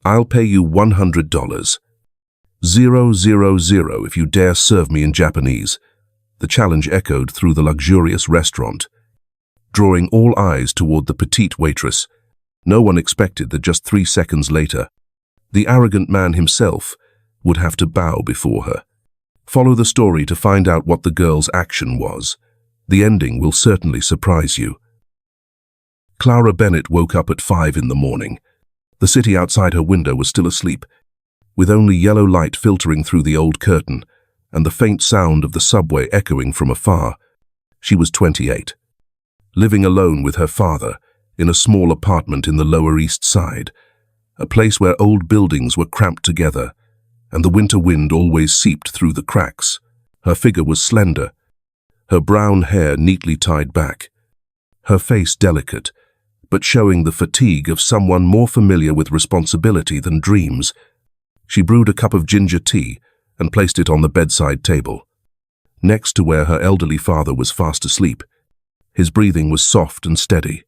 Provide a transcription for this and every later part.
I'll pay you $100. 000 if you dare serve me in Japanese. The challenge echoed through the luxurious restaurant, drawing all eyes toward the petite waitress. No one expected that just 3 seconds later, the arrogant man himself would have to bow before her. Follow the story to find out what the girl's action was. The ending will certainly surprise you. Clara Bennett woke up at 5 in the morning. The city outside her window was still asleep, with only yellow light filtering through the old curtain and the faint sound of the subway echoing from afar. She was 28, living alone with her father in a small apartment in the Lower East Side, a place where old buildings were cramped together and the winter wind always seeped through the cracks. Her figure was slender, her brown hair neatly tied back, her face delicate, but showing the fatigue of someone more familiar with responsibility than dreams. She brewed a cup of ginger tea and placed it on the bedside table, next to where her elderly father was fast asleep. His breathing was soft and steady,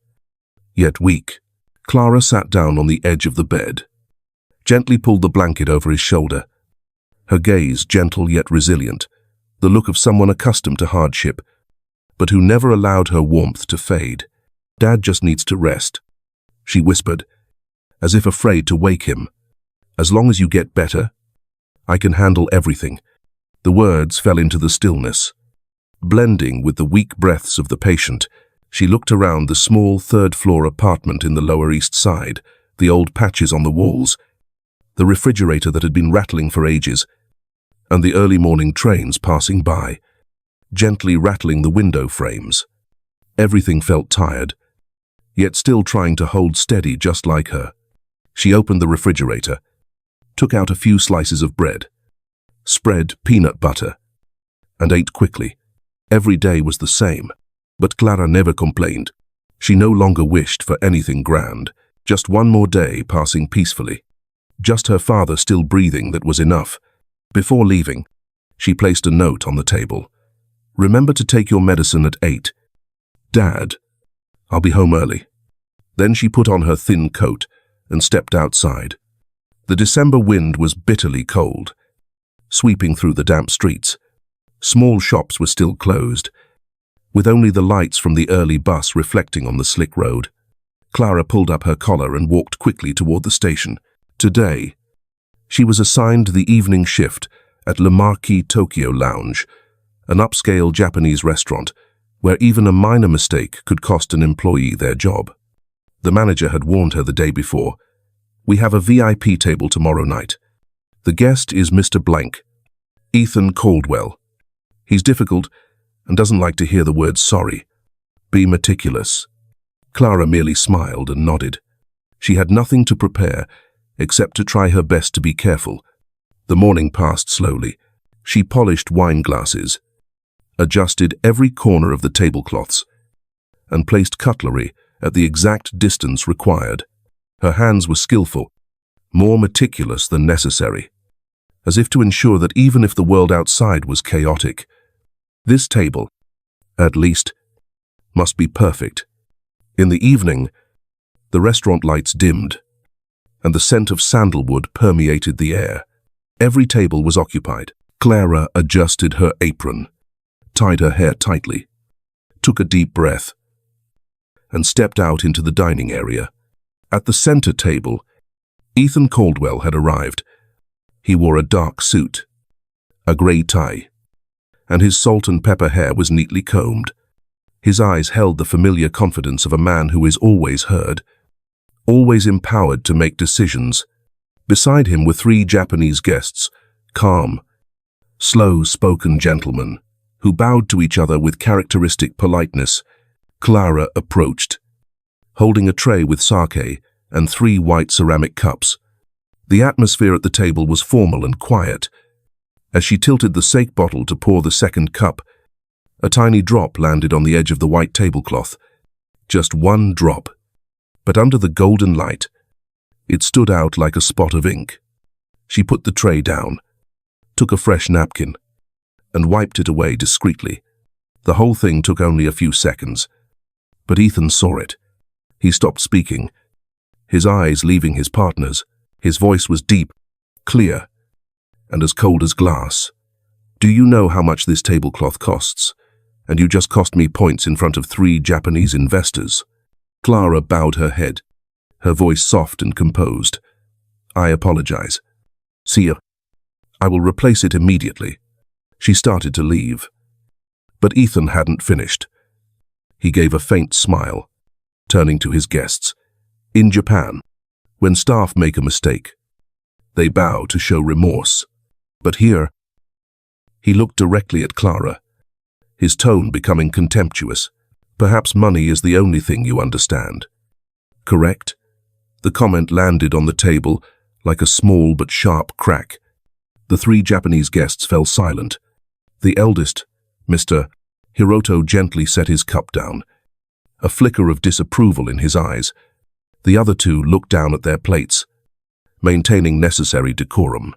yet weak. Clara sat down on the edge of the bed, gently pulled the blanket over his shoulder, her gaze gentle yet resilient, the look of someone accustomed to hardship, but who never allowed her warmth to fade. "Dad just needs to rest," she whispered, as if afraid to wake him. "As long as you get better, I can handle everything." The words fell into the stillness. Blending with the weak breaths of the patient, she looked around the small third-floor apartment in the Lower East Side, the old patches on the walls, the refrigerator that had been rattling for ages, and the early morning trains passing by, gently rattling the window frames. Everything felt tired, yet still trying to hold steady just like her. She opened the refrigerator, took out a few slices of bread, spread peanut butter, and ate quickly. Every day was the same, but Clara never complained. She no longer wished for anything grand, just one more day passing peacefully. Just her father still breathing, that was enough. Before leaving, she placed a note on the table. "Remember to take your medicine at 8. Dad, I'll be home early." Then she put on her thin coat and stepped outside. The December wind was bitterly cold, sweeping through the damp streets. Small shops were still closed, with only the lights from the early bus reflecting on the slick road. Clara pulled up her collar and walked quickly toward the station. Today, she was assigned the evening shift at Le Marquis Tokyo Lounge, an upscale Japanese restaurant where even a minor mistake could cost an employee their job. The manager had warned her the day before, "We have a VIP table tomorrow night. The guest is Mr. Blank, Ethan Caldwell. He's difficult and doesn't like to hear the word sorry. Be meticulous." Clara merely smiled and nodded. She had nothing to prepare except to try her best to be careful. The morning passed slowly. She polished wine glasses, adjusted every corner of the tablecloths, and placed cutlery at the exact distance required. Her hands were skillful, more meticulous than necessary, as if to ensure that even if the world outside was chaotic, this table, at least, must be perfect. In the evening, the restaurant lights dimmed, and the scent of sandalwood permeated the air. Every table was occupied. Clara adjusted her apron, tied her hair tightly, took a deep breath, and stepped out into the dining area. At the center table, Ethan Caldwell had arrived. He wore a dark suit, a gray tie, and his salt and pepper hair was neatly combed. His eyes held the familiar confidence of a man who is always heard, always empowered to make decisions. Beside him were 3 Japanese guests, calm, slow-spoken gentlemen, who bowed to each other with characteristic politeness. Clara approached, holding a tray with sake and 3 white ceramic cups. The atmosphere at the table was formal and quiet. As she tilted the sake bottle to pour the second cup, a tiny drop landed on the edge of the white tablecloth. Just one drop, but under the golden light, it stood out like a spot of ink. She put the tray down, took a fresh napkin, and wiped it away discreetly. The whole thing took only a few seconds, but Ethan saw it. He stopped speaking, his eyes leaving his partner's. His voice was deep, clear, and as cold as glass. "Do you know how much this tablecloth costs? And you just cost me points in front of 3 Japanese investors." Clara bowed her head, her voice soft and composed. "I apologize. Sir, I will replace it immediately." She started to leave. But Ethan hadn't finished. He gave a faint smile, turning to his guests. "In Japan, when staff make a mistake, they bow to show remorse. But here," he looked directly at Clara, his tone becoming contemptuous. "Perhaps money is the only thing you understand. Correct?" The comment landed on the table like a small but sharp crack. The 3 Japanese guests fell silent. The eldest, Mr. Hiroto, gently set his cup down, a flicker of disapproval in his eyes. The other 2 looked down at their plates, maintaining necessary decorum.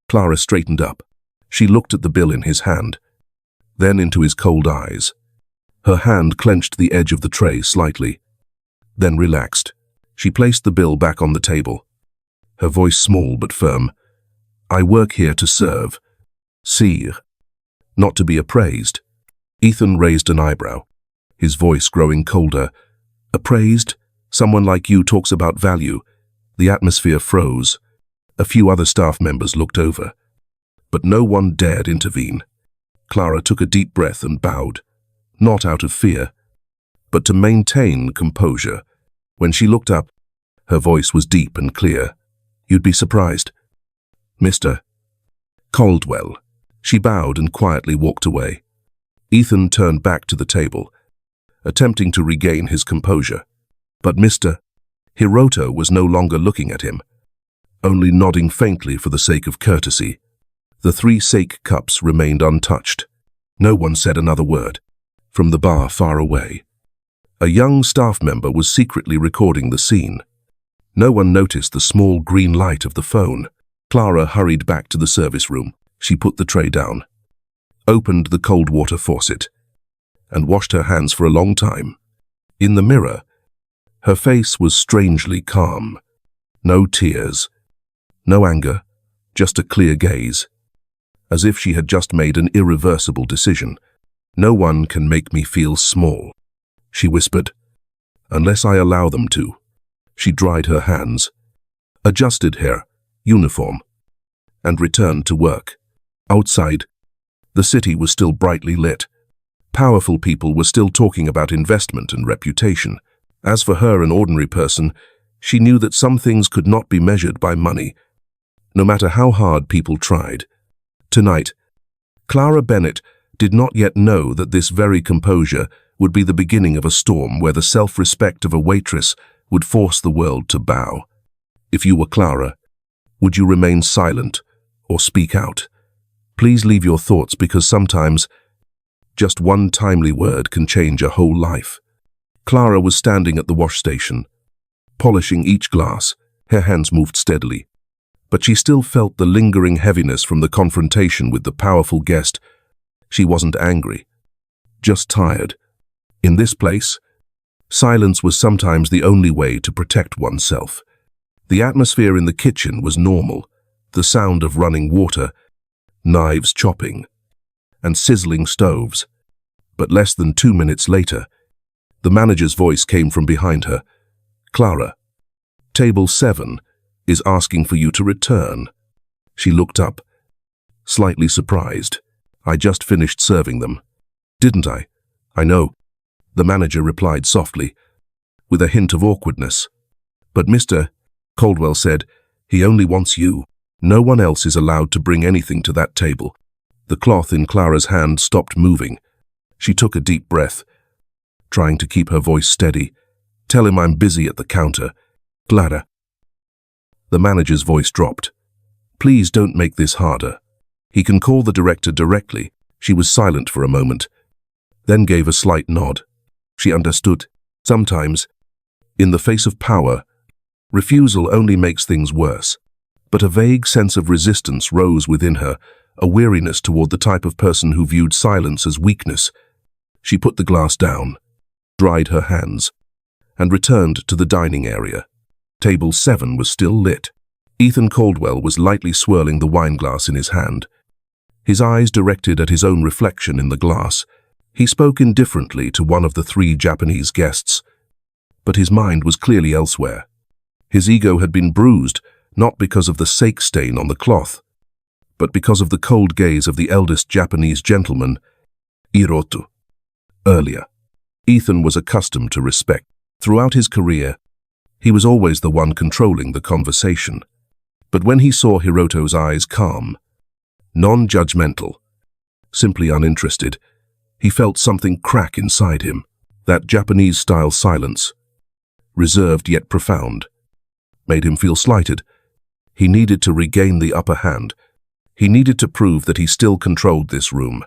Clara straightened up. She looked at the bill in his hand, then into his cold eyes. Her hand clenched the edge of the tray slightly, then relaxed. She placed the bill back on the table, her voice small but firm. "I work here to serve, sire, not to be appraised." Ethan raised an eyebrow, his voice growing colder. "Appraised? Someone like you talks about value." The atmosphere froze. A few other staff members looked over, but no one dared intervene. Clara took a deep breath and bowed, not out of fear, but to maintain composure. When she looked up, her voice was deep and clear. "You'd be surprised, Mr. Caldwell." She bowed and quietly walked away. Ethan turned back to the table, attempting to regain his composure. But Mr. Hiroto was no longer looking at him, only nodding faintly for the sake of courtesy. The 3 sake cups remained untouched. No one said another word. From the bar far away, a young staff member was secretly recording the scene. No one noticed the small green light of the phone. Clara hurried back to the service room. She put the tray down, opened the cold water faucet, and washed her hands for a long time. In the mirror, her face was strangely calm. No tears, no anger, just a clear gaze, as if she had just made an irreversible decision. "No one can make me feel small," she whispered, "unless I allow them to." She dried her hands, adjusted her uniform, and returned to work. Outside, the city was still brightly lit. Powerful people were still talking about investment and reputation. As for her, an ordinary person, she knew that some things could not be measured by money, no matter how hard people tried. Tonight, Clara Bennett did not yet know that this very composure would be the beginning of a storm where the self-respect of a waitress would force the world to bow. If you were Clara, would you remain silent or speak out? Please leave your thoughts, because sometimes just one timely word can change a whole life. Clara was standing at the wash station, polishing each glass. Her hands moved steadily, but she still felt the lingering heaviness from the confrontation with the powerful guest. She wasn't angry, just tired. In this place, silence was sometimes the only way to protect oneself. The atmosphere in the kitchen was normal, the sound of running water, knives chopping, and sizzling stoves. But less than 2 minutes later, the manager's voice came from behind her. "Clara, table 7 is asking for you to return." She looked up, slightly surprised. "I just finished serving them." "Didn't I?" "I know," the manager replied softly, with a hint of awkwardness. "But Mr. Caldwell said he only wants you. No one else is allowed to bring anything to that table." The cloth in Clara's hand stopped moving. She took a deep breath, trying to keep her voice steady. "Tell him I'm busy at the counter." "Clara." The manager's voice dropped. "Please don't make this harder. He can call the director directly." She was silent for a moment, then gave a slight nod. She understood. Sometimes, in the face of power, refusal only makes things worse. But a vague sense of resistance rose within her, a weariness toward the type of person who viewed silence as weakness. She put the glass down, dried her hands, and returned to the dining area. Table 7 was still lit. Ethan Caldwell was lightly swirling the wineglass in his hand, his eyes directed at his own reflection in the glass. He spoke indifferently to one of the three Japanese guests, but his mind was clearly elsewhere. His ego had been bruised, not because of the sake stain on the cloth, but because of the cold gaze of the eldest Japanese gentleman, Hiroto. Earlier, Ethan was accustomed to respect. Throughout his career, he was always the one controlling the conversation. But when he saw Hiroto's eyes calm, non-judgmental, simply uninterested, he felt something crack inside him. That Japanese-style silence, reserved yet profound, made him feel slighted. He needed to regain the upper hand. He needed to prove that he still controlled this room.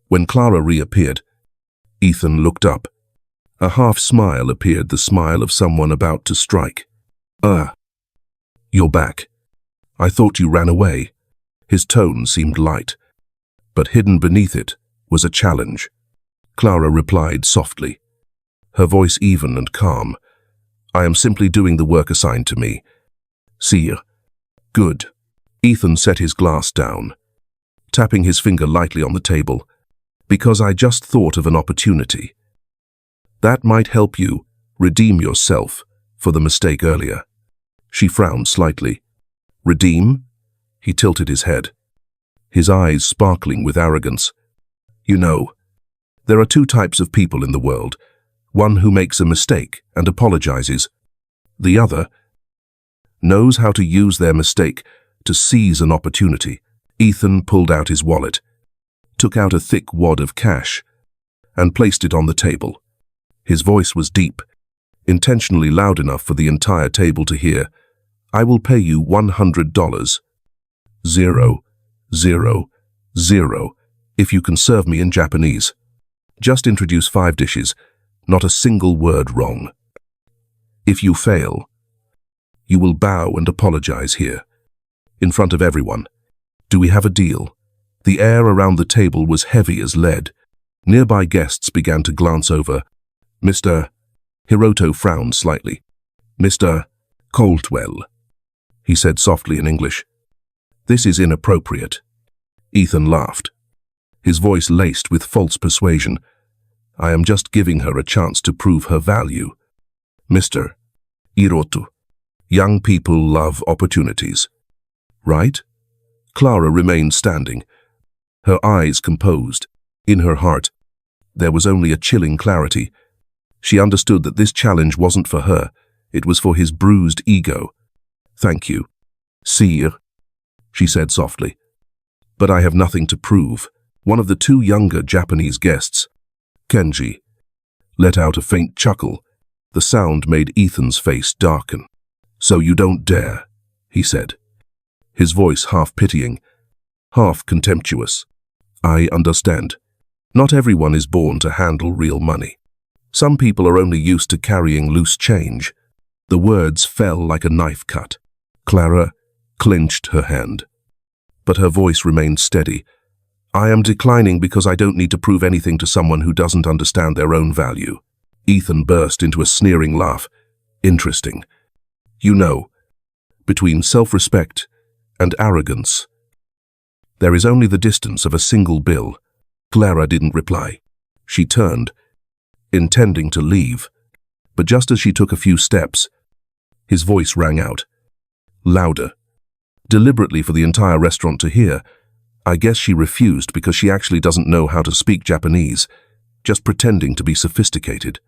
When Clara reappeared, Ethan looked up. A half-smile appeared, the smile of someone about to strike. You're back. I thought you ran away." His tone seemed light, but hidden beneath it was a challenge. Clara replied softly, her voice even and calm. "I am simply doing the work assigned to me. See. Good." Ethan set his glass down, tapping his finger lightly on the table. "Because I just thought of an opportunity. That might help you redeem yourself for the mistake earlier." She frowned slightly. "Redeem?" He tilted his head, his eyes sparkling with arrogance. "You know, there are two types of people in the world. One who makes a mistake and apologizes. The other knows how to use their mistake to seize an opportunity." Ethan pulled out his wallet, took out a thick wad of cash, and placed it on the table. His voice was deep, intentionally loud enough for the entire table to hear. "I will pay you $100. 0, 0, 0, if you can serve me in Japanese. Just introduce 5 dishes, not a single word wrong. If you fail, you will bow and apologize here, in front of everyone. Do we have a deal?" The air around the table was heavy as lead. Nearby guests began to glance over. "Mr. Hiroto frowned slightly. "Mr. Caldwell," he said softly in English. "This is inappropriate." Ethan laughed, his voice laced with false persuasion. "I am just giving her a chance to prove her value. Mr. Hiroto, young people love opportunities, right?" Clara remained standing, her eyes composed. In her heart, there was only a chilling clarity. She understood that this challenge wasn't for her, it was for his bruised ego. "Thank you, sire," she said softly. "But I have nothing to prove." One of the two younger Japanese guests, Kenji, let out a faint chuckle. The sound made Ethan's face darken. "So you don't dare," he said, his voice half pitying, half contemptuous. "I understand. Not everyone is born to handle real money. Some people are only used to carrying loose change." The words fell like a knife cut. Clara clenched her hand, but her voice remained steady. "I am declining because I don't need to prove anything to someone who doesn't understand their own value." Ethan burst into a sneering laugh. "Interesting. You know, between self-respect and arrogance, there is only the distance of a single bill." Clara didn't reply. She turned, intending to leave, but just as she took a few steps, his voice rang out, louder, deliberately for the entire restaurant to hear. I guess she refused because she actually doesn't know how to speak Japanese, just pretending to be sophisticated.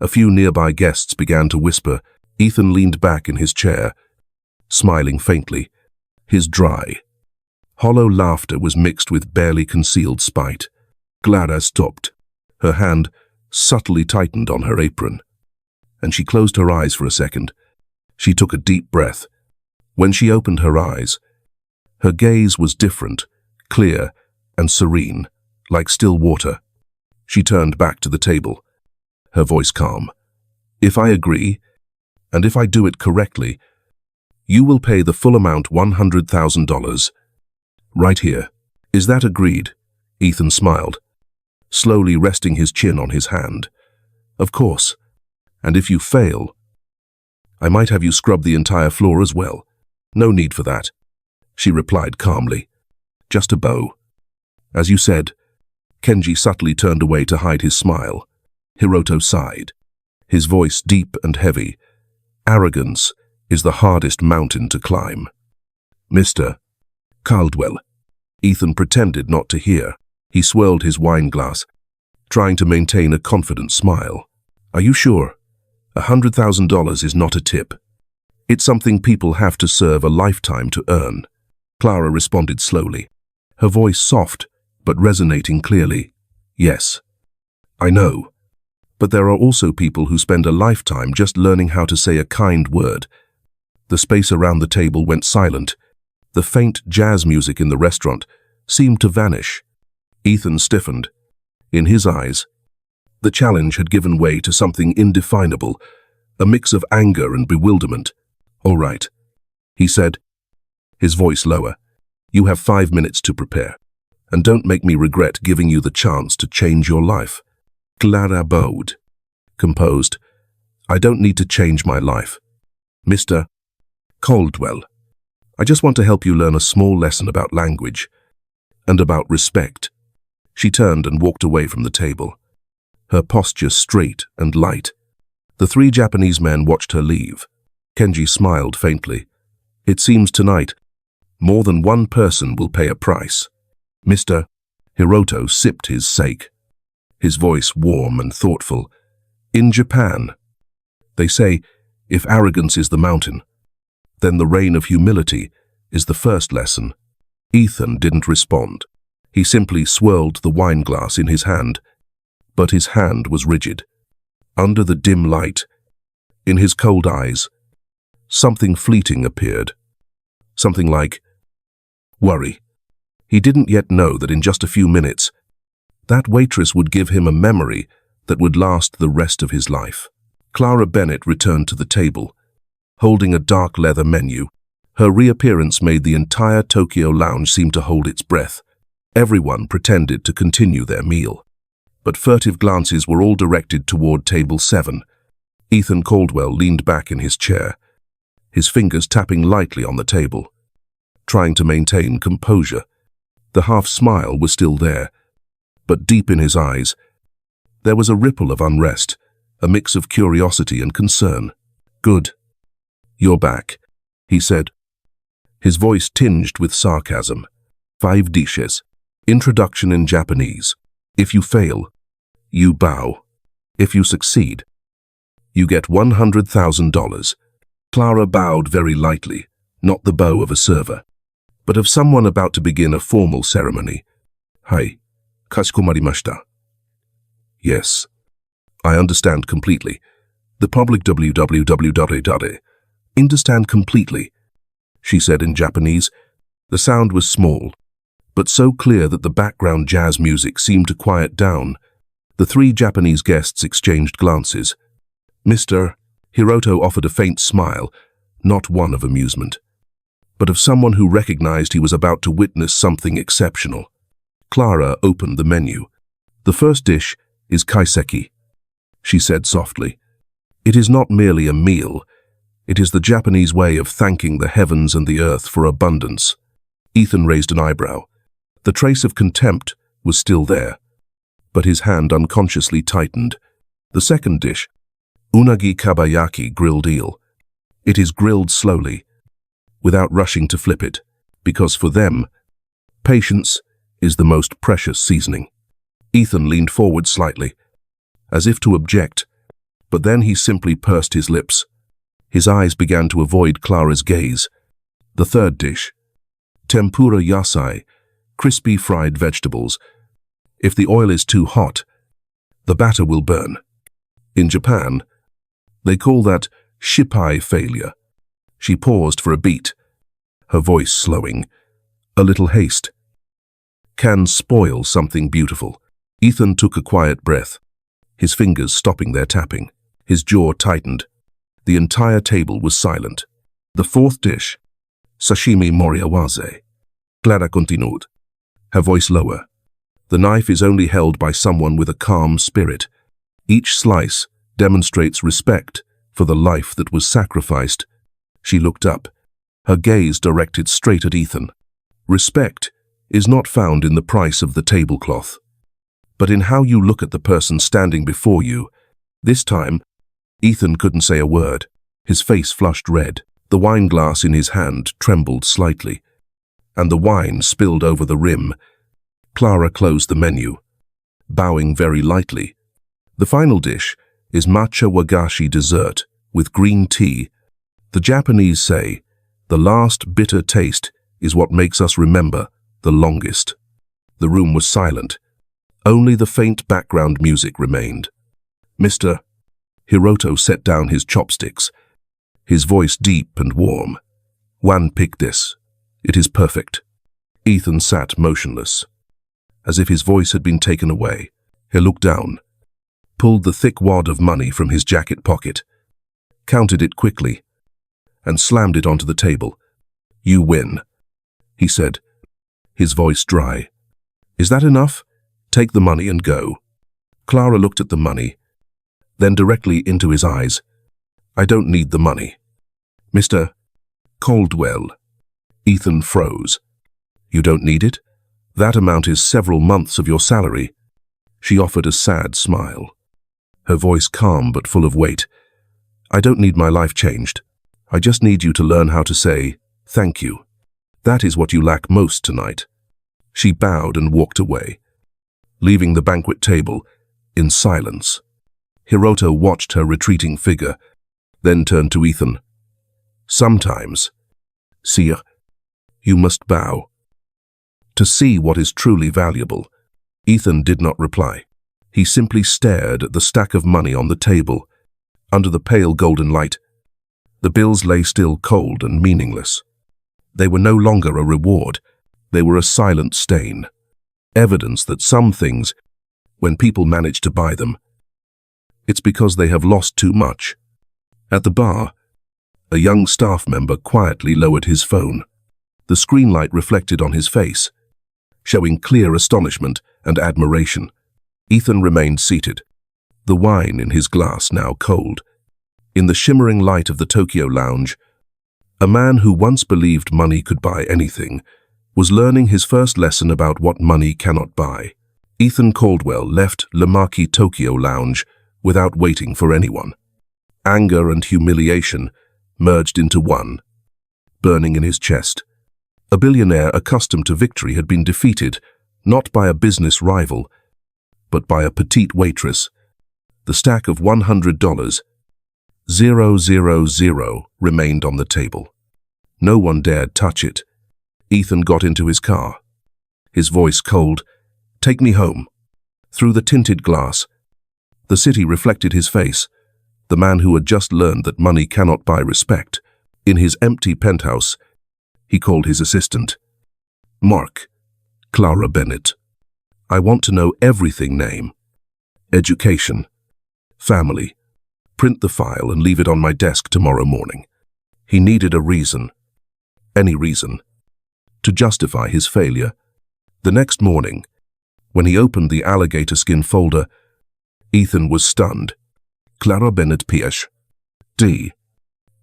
A few nearby guests began to whisper. Ethan leaned back in his chair, smiling faintly. His dry, hollow laughter was mixed with barely concealed spite. Clara stopped. Her hand subtly tightened on her apron, and she closed her eyes for a second. She took a deep breath. When she opened her eyes, her gaze was different, clear and serene, like still water. She turned back to the table, her voice calm. "If I agree, and if I do it correctly, you will pay the full amount, $100,000. Right here. Is that agreed?" Ethan smiled, slowly resting his chin on his hand. "Of course. And if you fail, I might have you scrub the entire floor as well." No need for that, she replied calmly. Just a bow. As you said. Kenji subtly turned away to hide his smile. Hiroto sighed, his voice deep and heavy. Arrogance is the hardest mountain to climb. Mr. Caldwell. Ethan pretended not to hear. He swirled his wine glass, trying to maintain a confident smile. Are you sure? $100,000 is not a tip. It's something people have to serve a lifetime to earn. Clara responded slowly, her voice soft but resonating clearly. Yes, I know. But there are also people who spend a lifetime just learning how to say a kind word. The space around the table went silent. The faint jazz music in the restaurant seemed to vanish. Ethan stiffened. In his eyes, the challenge had given way to something indefinable, a mix of anger and bewilderment. All right, he said, his voice lower. You have 5 minutes to prepare, and don't make me regret giving you the chance to change your life. Clara bowed, composed. I don't need to change my life. Mr. Caldwell, I just want to help you learn a small lesson about language and about respect. She turned and walked away from the table, her posture straight and light. The 3 Japanese men watched her leave. Kenji smiled faintly. It seems tonight, more than one person will pay a price. Mr. Hiroto sipped his sake, his voice warm and thoughtful. In Japan, they say, if arrogance is the mountain, then the reign of humility is the first lesson. Ethan didn't respond. He simply swirled the wine glass in his hand, but his hand was rigid. Under the dim light, in his cold eyes, something fleeting appeared. Something like worry. He didn't yet know that in just a few minutes, that waitress would give him a memory that would last the rest of his life. Clara Bennett returned to the table, holding a dark leather menu. Her reappearance made the entire Tokyo lounge seem to hold its breath. Everyone pretended to continue their meal, but furtive glances were all directed toward table 7. Ethan Caldwell leaned back in his chair, his fingers tapping lightly on the table, trying to maintain composure. The half-smile was still there, but deep in his eyes, there was a ripple of unrest, a mix of curiosity and concern. Good. You're back, he said, his voice tinged with sarcasm. 5 dishes. Introduction in Japanese. If you fail, you bow. If you succeed, you get $100,000. Clara bowed very lightly, not the bow of a server, but of someone about to begin a formal ceremony. Hai, kashikomarimashita. Yes, I understand completely. The public www. Understand completely, she said in Japanese. The sound was small, but so clear that the background jazz music seemed to quiet down. The 3 Japanese guests exchanged glances. Mr. Hiroto offered a faint smile, not one of amusement, but of someone who recognized he was about to witness something exceptional. Clara opened the menu. The first dish is kaiseki, she said softly. It is not merely a meal. It is the Japanese way of thanking the heavens and the earth for abundance. Ethan raised an eyebrow. The trace of contempt was still there, but his hand unconsciously tightened. The second dish, unagi kabayaki grilled eel. It is grilled slowly, without rushing to flip it, because for them, patience is the most precious seasoning. Ethan leaned forward slightly, as if to object, but then he simply pursed his lips. His eyes began to avoid Clara's gaze. The third dish, tempura yasai, crispy fried vegetables. If the oil is too hot, the batter will burn. In Japan, they call that shippai failure. She paused for a beat, her voice slowing. A little haste can spoil something beautiful. Ethan took a quiet breath, his fingers stopping their tapping. His jaw tightened. The entire table was silent. The fourth dish, sashimi moriawase. Clara continued, her voice lower. The knife is only held by someone with a calm spirit. Each slice demonstrates respect for the life that was sacrificed. She looked up, her gaze directed straight at Ethan. Respect is not found in the price of the tablecloth, but in how you look at the person standing before you. This time, Ethan couldn't say a word. His face flushed red. The wine glass in his hand trembled slightly, and the wine spilled over the rim. Clara closed the menu, bowing very lightly. The final dish is matcha wagashi dessert with green tea. The Japanese say, the last bitter taste is what makes us remember the longest. The room was silent. Only the faint background music remained. Mr. Hiroto set down his chopsticks, his voice deep and warm. One pick this. It is perfect. Ethan sat motionless, as if his voice had been taken away. He looked down, pulled the thick wad of money from his jacket pocket, counted it quickly, and slammed it onto the table. You win, he said, his voice dry. Is that enough? Take the money and go. Clara looked at the money, then directly into his eyes. I don't need the money. Mr. Caldwell. Ethan froze. You don't need it? That amount is several months of your salary. She offered a sad smile, her voice calm but full of weight. I don't need my life changed. I just need you to learn how to say, thank you. That is what you lack most tonight. She bowed and walked away, leaving the banquet table in silence. Hiroto watched her retreating figure, then turned to Ethan. Sometimes, sire, you must bow to see what is truly valuable. Ethan did not reply. He simply stared at the stack of money on the table. Under the pale golden light, the bills lay still cold and meaningless. They were no longer a reward. They were a silent stain, evidence that some things, when people manage to buy them, it's because they have lost too much. At the bar, a young staff member quietly lowered his phone. The screen light reflected on his face, showing clear astonishment and admiration. Ethan remained seated, the wine in his glass now cold. In the shimmering light of the Tokyo lounge, a man who once believed money could buy anything was learning his first lesson about what money cannot buy. Ethan Caldwell left Le Marquis Tokyo lounge without waiting for anyone. Anger and humiliation merged into one, burning in his chest. A billionaire accustomed to victory had been defeated, not by a business rival, but by a petite waitress. The stack of $100, 000, remained on the table. No one dared touch it. Ethan got into his car, his voice cold. Take me home. Through the tinted glass, the city reflected his face, the man who had just learned that money cannot buy respect. In his empty penthouse, he called his assistant. Mark, Clara Bennett. I want to know everything. Name, education, family. Print the file and leave it on my desk tomorrow morning. He needed a reason, any reason, to justify his failure. The next morning, when he opened the alligator skin folder, Ethan was stunned. Clara Bennett, Ph.D.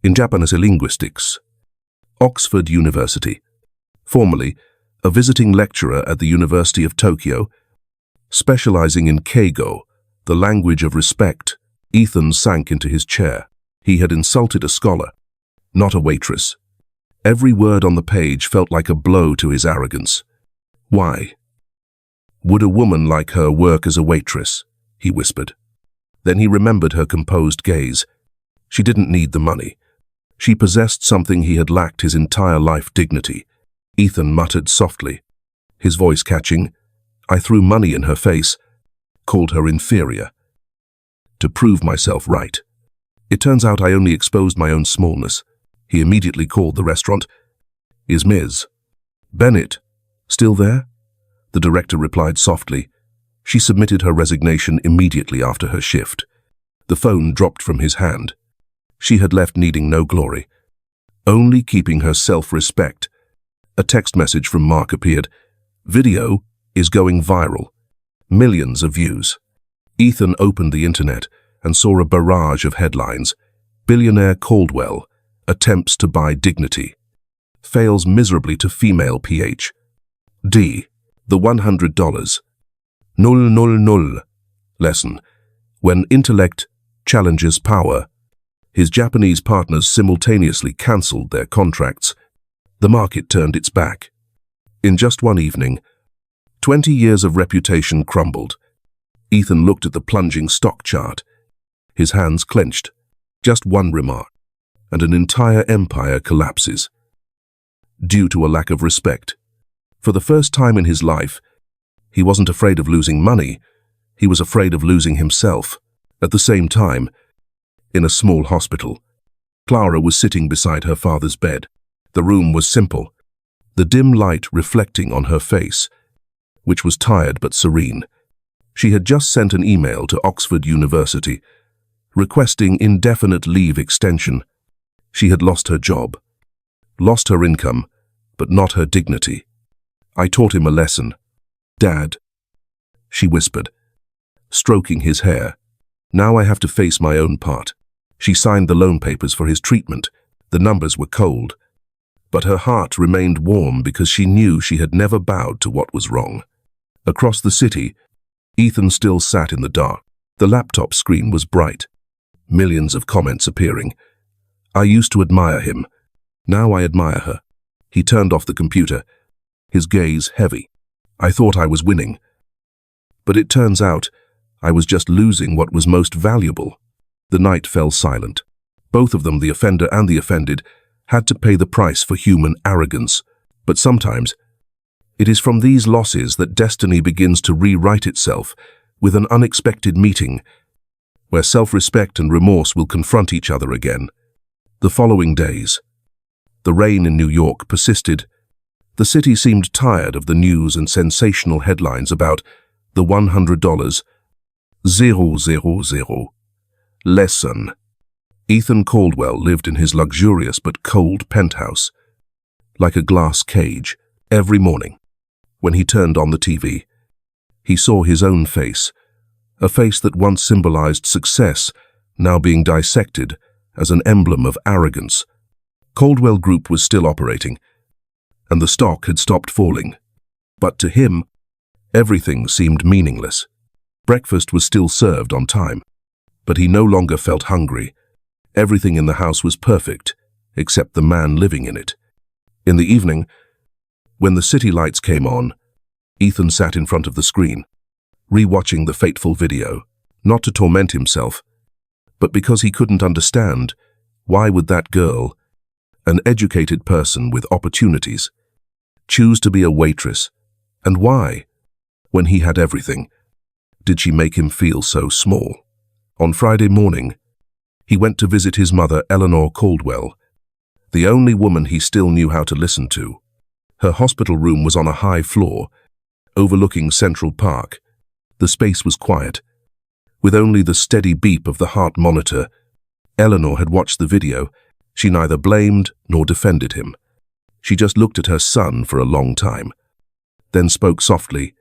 in Japanese linguistics, Oxford University. Formerly a visiting lecturer at the University of Tokyo, specializing in keigo, the language of respect. Ethan sank into his chair. He had insulted a scholar, not a waitress. Every word on the page felt like a blow to his arrogance. Why would a woman like her work as a waitress? He whispered. Then he remembered her composed gaze. She didn't need the money. She possessed something he had lacked his entire life: dignity. Ethan muttered softly, his voice catching. I threw money in her face, called her inferior, to prove myself right. It turns out I only exposed my own smallness. He immediately called the restaurant. Is Ms. Bennett still there? The director replied softly. She submitted her resignation immediately after her shift. The phone dropped from his hand. She had left needing no glory, only keeping her self-respect. A text message from Mark appeared. Video is going viral. Millions of views. Ethan opened the internet and saw a barrage of headlines. Billionaire Caldwell attempts to buy dignity. fails miserably to female PH. D. The $100. 000 lesson. When intellect challenges power. His Japanese partners simultaneously cancelled their contracts. The market turned its back. In just one evening, 20 years of reputation crumbled. Ethan looked at the plunging stock chart. His hands clenched. Just one remark, and an entire empire collapses. Due to a lack of respect. For the first time in his life, he wasn't afraid of losing money. He was afraid of losing himself. At the same time, in a small hospital, Clara was sitting beside her father's bed. The room was simple, the dim light reflecting on her face, which was tired but serene. She had just sent an email to Oxford University, requesting indefinite leave extension. She had lost her job, lost her income, but not her dignity. I taught him a lesson. Dad, she whispered, stroking his hair. Now I have to face my own part. She signed the loan papers for his treatment. The numbers were cold, but her heart remained warm because she knew she had never bowed to what was wrong. Across the city, Ethan still sat in the dark. The laptop screen was bright, millions of comments appearing. I used to admire him. Now I admire her. He turned off the computer, his gaze heavy. I thought I was winning. But it turns out I was just losing what was most valuable. The night fell silent. Both of them, the offender and the offended, had to pay the price for human arrogance. But sometimes, it is from these losses that destiny begins to rewrite itself with an unexpected meeting, where self-respect and remorse will confront each other again. The following days, the rain in New York persisted. The city seemed tired of the news and sensational headlines about the $100. 000 lesson. Ethan Caldwell lived in his luxurious but cold penthouse, like a glass cage. Every morning, when he turned on the TV, he saw his own face, a face that once symbolized success, now being dissected as an emblem of arrogance. Caldwell Group was still operating, and the stock had stopped falling. But to him, everything seemed meaningless. Breakfast was still served on time, but he no longer felt hungry. Everything in the house was perfect, except the man living in it. In the evening, when the city lights came on, Ethan sat in front of the screen, re-watching the fateful video, not to torment himself, but because he couldn't understand why would that girl, an educated person with opportunities, choose to be a waitress, and why, when he had everything, did she make him feel so small? On Friday morning, he went to visit his mother, Eleanor Caldwell, the only woman he still knew how to listen to. Her hospital room was on a high floor, overlooking Central Park. The space was quiet, with only the steady beep of the heart monitor. Eleanor had watched the video. She neither blamed nor defended him. She just looked at her son for a long time, then spoke softly.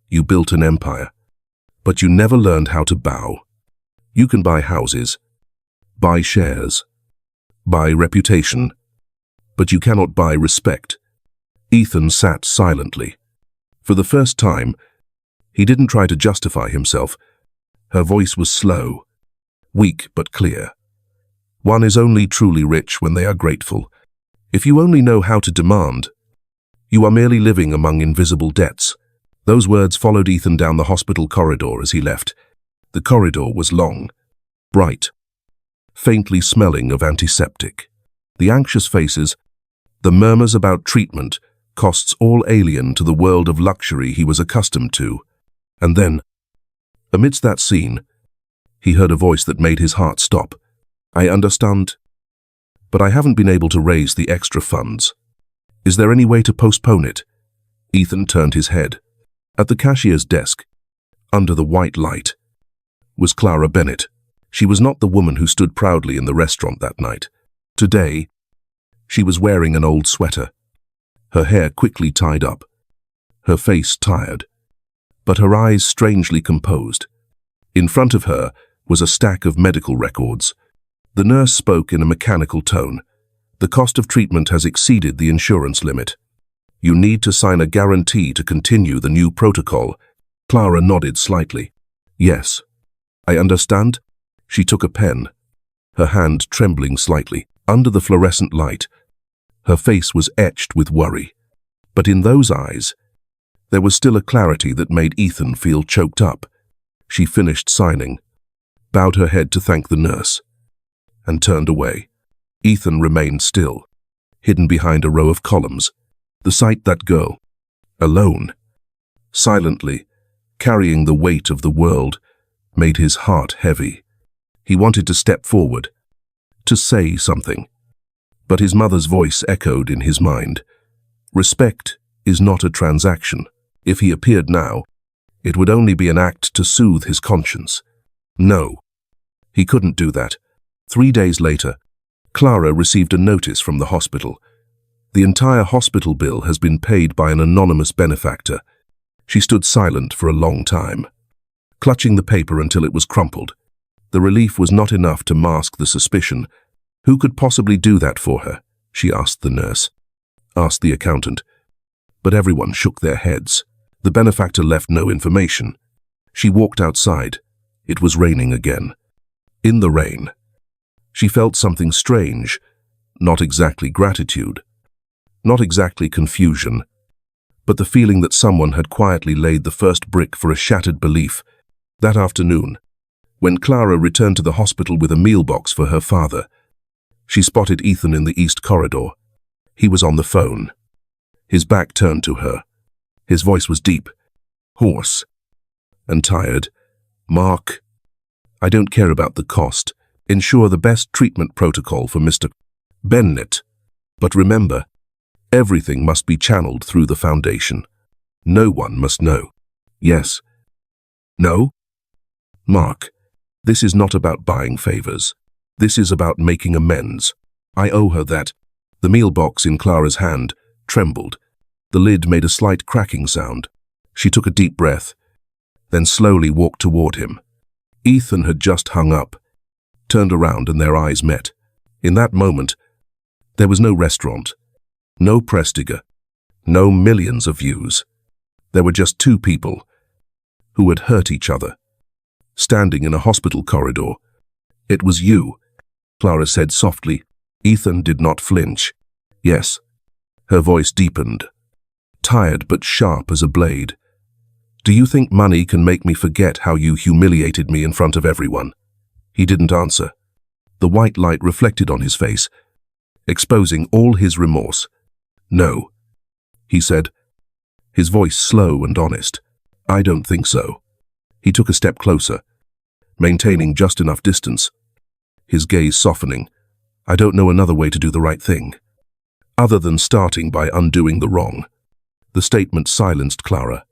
You built an empire, but you never learned how to bow. You can buy houses, buy shares, buy reputation, but you cannot buy respect. Ethan sat silently. For the first time, he didn't try to justify himself. Her voice was slow, weak but clear. One is only truly rich when they are grateful. If you only know how to demand, you are merely living among invisible debts. Those words followed Ethan down the hospital corridor as he left. The corridor was long, bright, faintly smelling of antiseptic. The anxious faces, the murmurs about treatment, costs all alien to the world of luxury he was accustomed to. And then, amidst that scene, he heard a voice that made his heart stop. I understand, but I haven't been able to raise the extra funds. Is there any way to postpone it? Ethan turned his head. At the cashier's desk, under the white light, was Clara Bennett. She was not the woman who stood proudly in the restaurant that night. Today, she was wearing an old sweater, her hair quickly tied up, her face tired, but her eyes strangely composed. In front of her was a stack of medical records. The nurse spoke in a mechanical tone. The cost of treatment has exceeded the insurance limit. You need to sign a guarantee to continue the new protocol. Clara nodded slightly. Yes. I understand. She took a pen, her hand trembling slightly. Under the fluorescent light, her face was etched with worry. But in those eyes, there was still a clarity that made Ethan feel choked up. She finished signing, bowed her head to thank the nurse, and turned away. Ethan remained still, hidden behind a row of columns. The sight that girl, alone, silently, carrying the weight of the world, made his heart heavy. He wanted to step forward, to say something, but his mother's voice echoed in his mind. Respect is not a transaction. If he appeared now, it would only be an act to soothe his conscience. No, he couldn't do that. 3 days later, Clara received a notice from the hospital. The entire hospital bill has been paid by an anonymous benefactor. She stood silent for a long time, clutching the paper until it was crumpled. The relief was not enough to mask the suspicion. Who could possibly do that for her? She asked the nurse, asked the accountant. But everyone shook their heads. The benefactor left no information. She walked outside. It was raining again. In the rain, she felt something strange, not exactly gratitude, not exactly confusion, but the feeling that someone had quietly laid the first brick for a shattered belief. That afternoon, when Clara returned to the hospital with a meal box for her father, she spotted Ethan in the east corridor. He was on the phone, his back turned to her. His voice was deep, hoarse, and tired. Mark, I don't care about the cost. Ensure the best treatment protocol for Mr. Bennett. But remember, everything must be channeled through the foundation. No one must know. Yes. No? Mark, this is not about buying favors. This is about making amends. I owe her that. The meal box in Clara's hand trembled. The lid made a slight cracking sound. She took a deep breath, then slowly walked toward him. Ethan had just hung up, turned around, and their eyes met. In that moment, there was no restaurant, no press digger, no millions of views. There were just two people who had hurt each other, standing in a hospital corridor. It was you, Clara said softly. Ethan did not flinch. Yes. Her voice deepened, tired but sharp as a blade. Do you think money can make me forget how you humiliated me in front of everyone? He didn't answer. The white light reflected on his face, exposing all his remorse. No, he said, his voice slow and honest. I don't think so. He took a step closer, maintaining just enough distance, his gaze softening. I don't know another way to do the right thing, other than starting by undoing the wrong. The statement silenced Clara.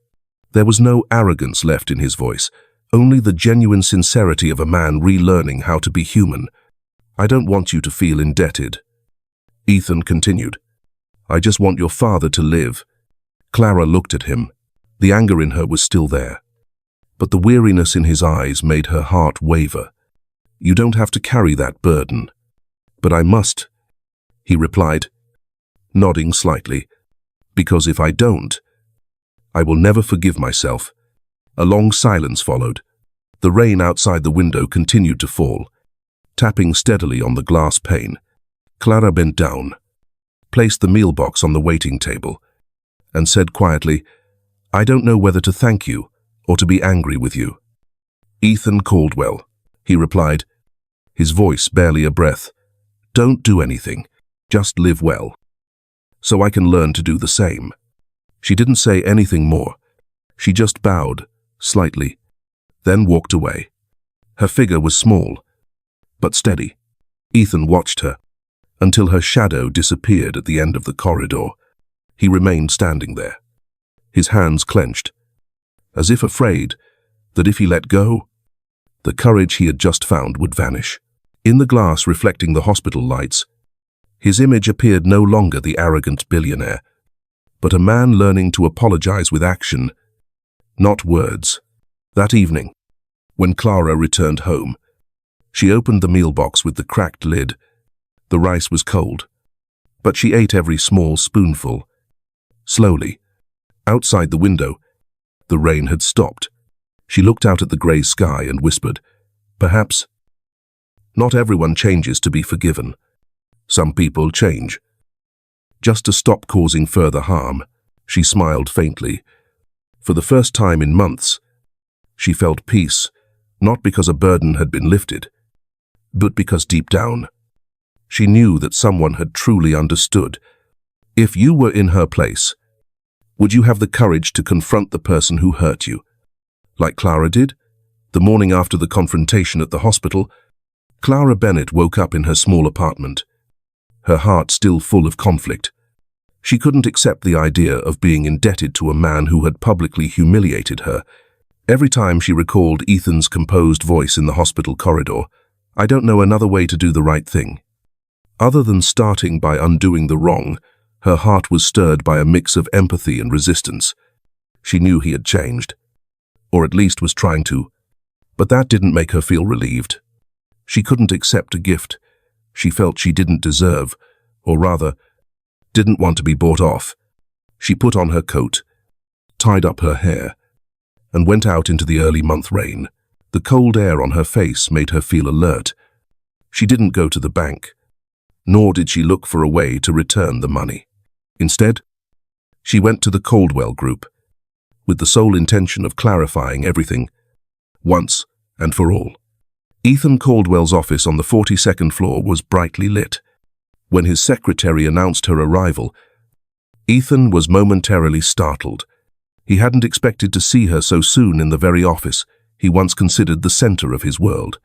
There was no arrogance left in his voice, only the genuine sincerity of a man relearning how to be human. I don't want you to feel indebted. Ethan continued. I just want your father to live. Clara looked at him. The anger in her was still there, but the weariness in his eyes made her heart waver. You don't have to carry that burden. But I must, he replied, nodding slightly, because if I don't, I will never forgive myself. A long silence followed. The rain outside the window continued to fall, tapping steadily on the glass pane. Clara bent down, placed the meal box on the waiting table, and said quietly, I don't know whether to thank you or to be angry with you. Ethan Caldwell, he replied, his voice barely a breath. Don't do anything, just live well, so I can learn to do the same. She didn't say anything more. She just bowed, slightly, then walked away. Her figure was small, but steady. Ethan watched her, until her shadow disappeared at the end of the corridor. He remained standing there, his hands clenched, as if afraid that if he let go, the courage he had just found would vanish. In the glass reflecting the hospital lights, his image appeared no longer the arrogant billionaire, but a man learning to apologize with action, not words. That evening, when Clara returned home, she opened the meal box with the cracked lid. The rice was cold, but she ate every small spoonful. Slowly, outside the window, the rain had stopped. She looked out at the grey sky and whispered, "Perhaps not everyone changes to be forgiven. Some people change just to stop causing further harm." She smiled faintly. For the first time in months, she felt peace, not because a burden had been lifted, but because deep down, she knew that someone had truly understood. If you were in her place, would you have the courage to confront the person who hurt you? Like Clara did? The morning after the confrontation at the hospital, Clara Bennett woke up in her small apartment, her heart still full of conflict. She couldn't accept the idea of being indebted to a man who had publicly humiliated her. Every time she recalled Ethan's composed voice in the hospital corridor, "I don't know another way to do the right thing." Other than starting by undoing the wrong, her heart was stirred by a mix of empathy and resistance. She knew he had changed, or at least was trying to, but that didn't make her feel relieved. She couldn't accept a gift she felt she didn't deserve, or rather, didn't want to be bought off. She put on her coat, tied up her hair, and went out into the early month rain. The cold air on her face made her feel alert. She didn't go to the bank, nor did she look for a way to return the money. Instead, she went to the Caldwell Group, with the sole intention of clarifying everything, once and for all. Ethan Caldwell's office on the 42nd floor was brightly lit. When his secretary announced her arrival, Ethan was momentarily startled. He hadn't expected to see her so soon in the very office he once considered the center of his world.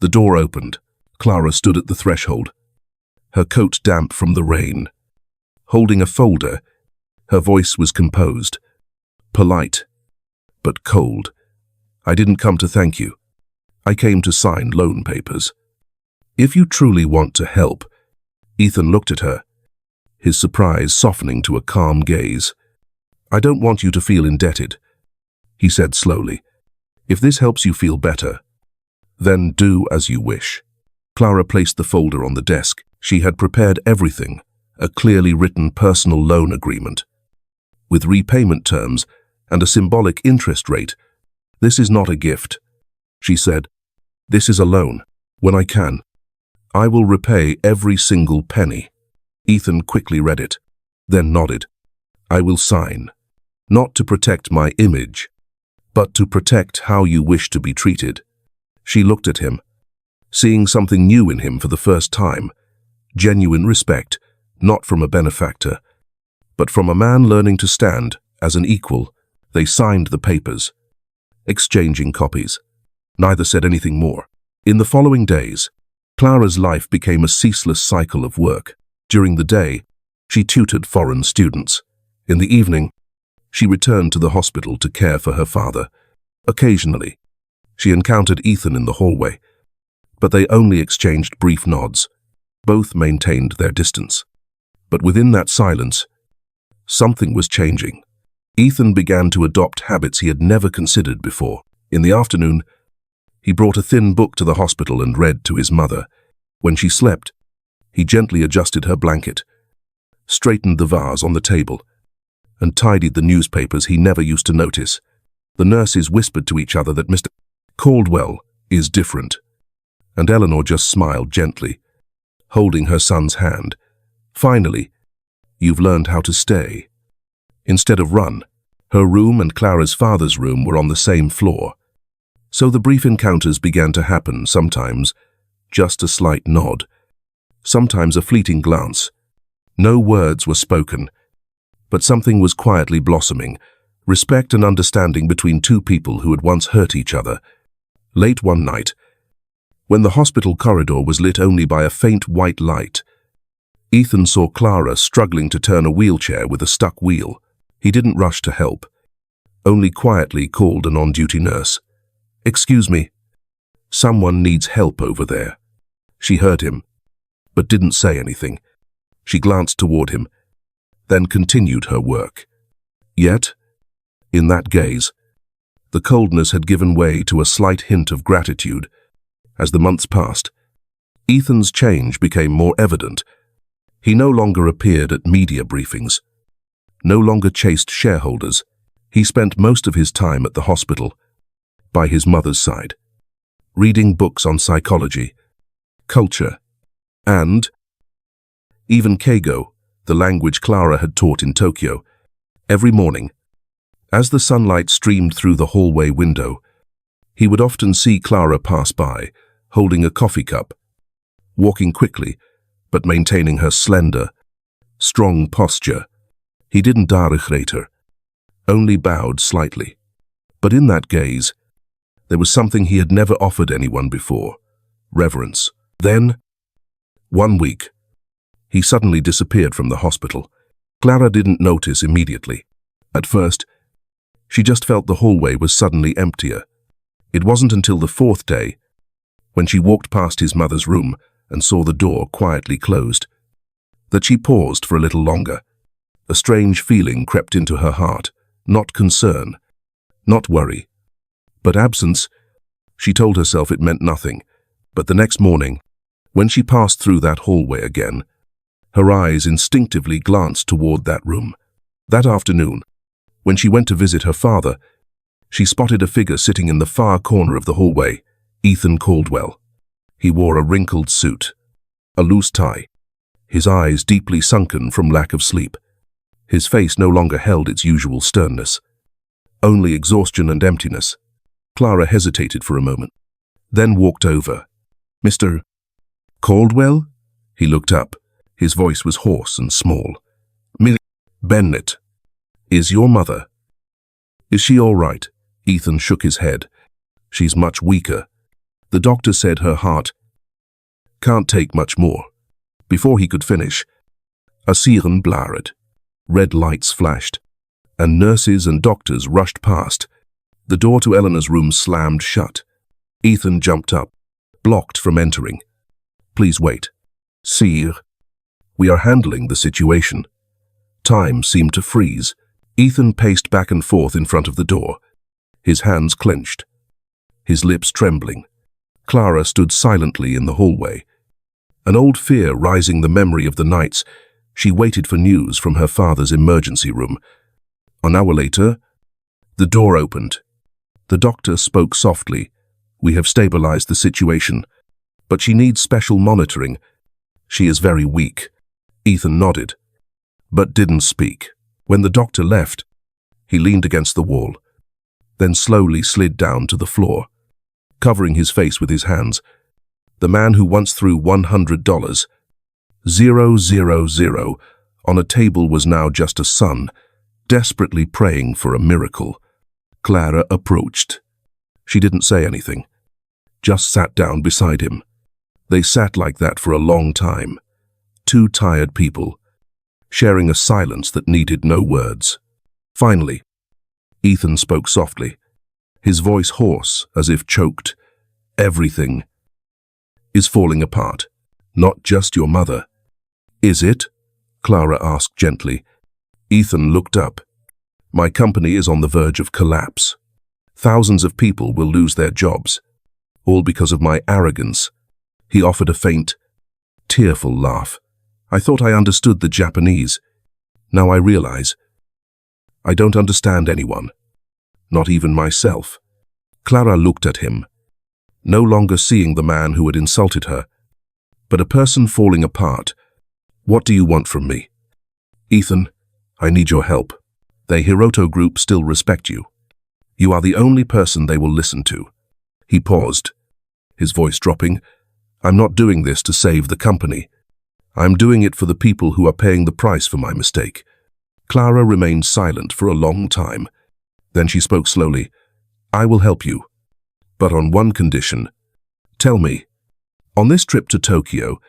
The door opened. Clara stood at the threshold, her coat damp from the rain. Holding a folder, her voice was composed, polite, but cold. "I didn't come to thank you. I came to sign loan papers. If you truly want to help." Ethan looked at her, his surprise softening to a calm gaze. "I don't want you to feel indebted," he said slowly. "If this helps you feel better, then do as you wish." Clara placed the folder on the desk. She had prepared everything, a clearly written personal loan agreement, with repayment terms and a symbolic interest rate. "This is not a gift," she said. "This is a loan. When I can, I will repay every single penny." Ethan quickly read it, then nodded. "I will sign, not to protect my image, but to protect how you wish to be treated." She looked at him, seeing something new in him for the first time. Genuine respect, not from a benefactor, but from a man learning to stand as an equal. They signed the papers, exchanging copies. Neither said anything more. In the following days, Clara's life became a ceaseless cycle of work. During the day, she tutored foreign students. In the evening, she returned to the hospital to care for her father. Occasionally, she encountered Ethan in the hallway, but they only exchanged brief nods. Both maintained their distance. But within that silence, something was changing. Ethan began to adopt habits he had never considered before. In the afternoon, he brought a thin book to the hospital and read to his mother. When she slept, he gently adjusted her blanket, straightened the vase on the table, and tidied the newspapers he never used to notice. The nurses whispered to each other that Mr. Caldwell is different, and Eleanor just smiled gently, holding her son's hand. "Finally, you've learned how to stay instead of run." Her room and Clara's father's room were on the same floor. So the brief encounters began to happen, sometimes just a slight nod, sometimes a fleeting glance. No words were spoken, but something was quietly blossoming, respect and understanding between two people who had once hurt each other. Late one night, when the hospital corridor was lit only by a faint white light, Ethan saw Clara struggling to turn a wheelchair with a stuck wheel. He didn't rush to help, only quietly called an on-duty nurse. "Excuse me, someone needs help over there." She heard him, but didn't say anything. She glanced toward him, then continued her work. Yet, in that gaze, the coldness had given way to a slight hint of gratitude. As the months passed, Ethan's change became more evident. He no longer appeared at media briefings, no longer chased shareholders. He spent most of his time at the hospital, by his mother's side, reading books on psychology, culture, and even Keigo, the language Clara had taught in Tokyo. Every morning, as the sunlight streamed through the hallway window, he would often see Clara pass by, holding a coffee cup, walking quickly, but maintaining her slender, strong posture. He didn't darighrate her, only bowed slightly. But in that gaze, there was something he had never offered anyone before: reverence. Then, one week, he suddenly disappeared from the hospital. Clara didn't notice immediately. At first, she just felt the hallway was suddenly emptier. It wasn't until the fourth day, when she walked past his mother's room and saw the door quietly closed, that she paused for a little longer. A strange feeling crept into her heart, not concern, not worry, but absence. She told herself it meant nothing, but the next morning, when she passed through that hallway again, her eyes instinctively glanced toward that room. That afternoon, when she went to visit her father, she spotted a figure sitting in the far corner of the hallway: Ethan Caldwell. He wore a wrinkled suit, a loose tie, his eyes deeply sunken from lack of sleep. His face no longer held its usual sternness, only exhaustion and emptiness. Clara hesitated for a moment, then walked over. "Mr. Caldwell?" He looked up. His voice was hoarse and small. "Bennett, is your mother? Is she all right?" Ethan shook his head. "She's much weaker. The doctor said her heart can't take much more." Before he could finish, a siren blared. Red lights flashed, and nurses and doctors rushed past. The door to Eleanor's room slammed shut. Ethan jumped up, blocked from entering. "Please wait. Sire, we are handling the situation." Time seemed to freeze. Ethan paced back and forth in front of the door, his hands clenched, his lips trembling. Clara stood silently in the hallway, an old fear rising the memory of the nights she waited for news from her father's emergency room. An hour later, the door opened. The doctor spoke softly. "We have stabilized the situation, but she needs special monitoring. She is very weak." Ethan nodded, but didn't speak. When the doctor left, he leaned against the wall, then slowly slid down to the floor, covering his face with his hands. The man who once threw $100, 000, on a table was now just a son, desperately praying for a miracle. Clara approached. She didn't say anything, just sat down beside him. They sat like that for a long time, two tired people, sharing a silence that needed no words. Finally, Ethan spoke softly, his voice hoarse as if choked. "Everything is falling apart, not just your mother." "Is it?" Clara asked gently. Ethan looked up. "My company is on the verge of collapse. Thousands of people will lose their jobs, all because of my arrogance." He offered a faint, tearful laugh. "I thought I understood the Japanese. Now I realize I don't understand anyone, not even myself." Clara looked at him, no longer seeing the man who had insulted her, but a person falling apart. "What do you want from me?" "Ethan, I need your help. The Hiroto group still respect you. You are the only person they will listen to." He paused, his voice dropping. "I'm not doing this to save the company. I'm doing it for the people who are paying the price for my mistake." Clara remained silent for a long time. Then she spoke slowly. "I will help you, but on one condition. Tell me, on this trip to Tokyo,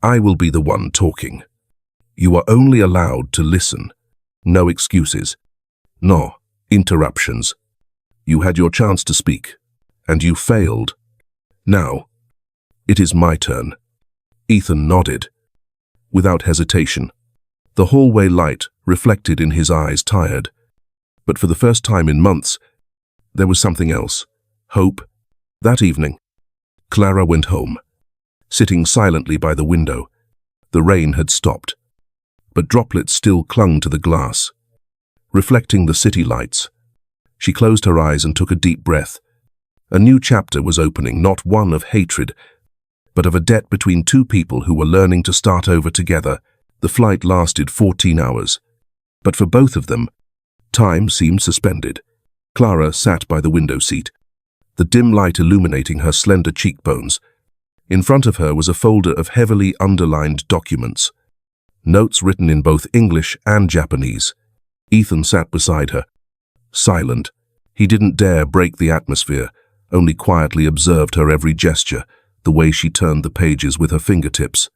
I will be the one talking. You are only allowed to listen. No excuses. No interruptions. You had your chance to speak, and you failed. Now, it is my turn." Ethan nodded, without hesitation. The hallway light reflected in his eyes, tired. But for the first time in months, there was something else. Hope. That evening, Clara went home, sitting silently by the window, The rain had stopped, but droplets still clung to the glass, reflecting the city lights. She closed her eyes and took a deep breath. A new chapter was opening, not one of hatred, but of a debt between two people who were learning to start over together. The flight lasted 14 hours, but for both of them, time seemed suspended. Clara sat by the window seat, the dim light illuminating her slender cheekbones. In front of her was a folder of heavily underlined documents, notes written in both English and Japanese. Ethan sat beside her, silent. He didn't dare break the atmosphere, only quietly observed her every gesture, the way she turned the pages with her fingertips,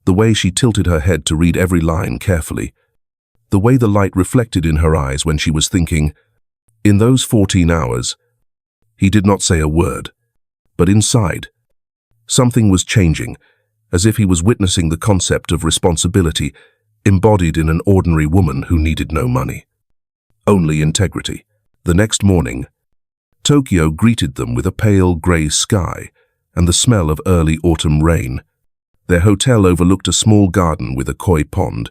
the way she tilted her head to read every line carefully, the way the light reflected in her eyes when she was thinking. In those 14 hours, he did not say a word, but inside, something was changing, as if he was witnessing the concept of responsibility embodied in an ordinary woman who needed no money, only integrity. The next morning, Tokyo greeted them with a pale grey sky and the smell of early autumn rain. Their hotel overlooked a small garden with a koi pond,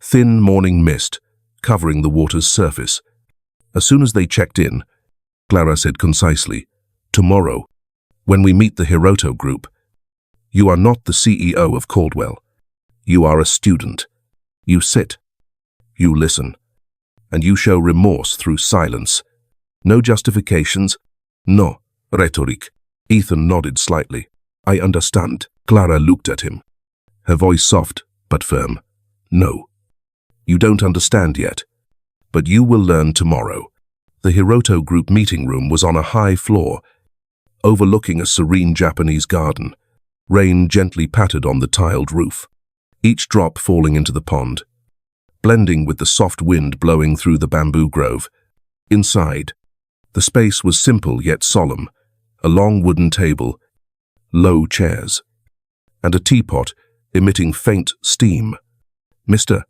thin morning mist covering the water's surface. As soon as they checked in, Clara said concisely, "Tomorrow, when we meet the Hiroto group, you are not the CEO of Caldwell. You are a student. You sit, you listen, and you show remorse through silence. No justifications, no rhetoric." Ethan nodded slightly. "I understand." Clara looked at him, her voice soft but firm. "No, you don't understand yet, but you will learn tomorrow." The Hiroto group meeting room was on a high floor, overlooking a serene Japanese garden. Rain gently pattered on the tiled roof, each drop falling into the pond, blending with the soft wind blowing through the bamboo grove. Inside, the space was simple yet solemn, a long wooden table, low chairs, and a teapot emitting faint steam. Mr.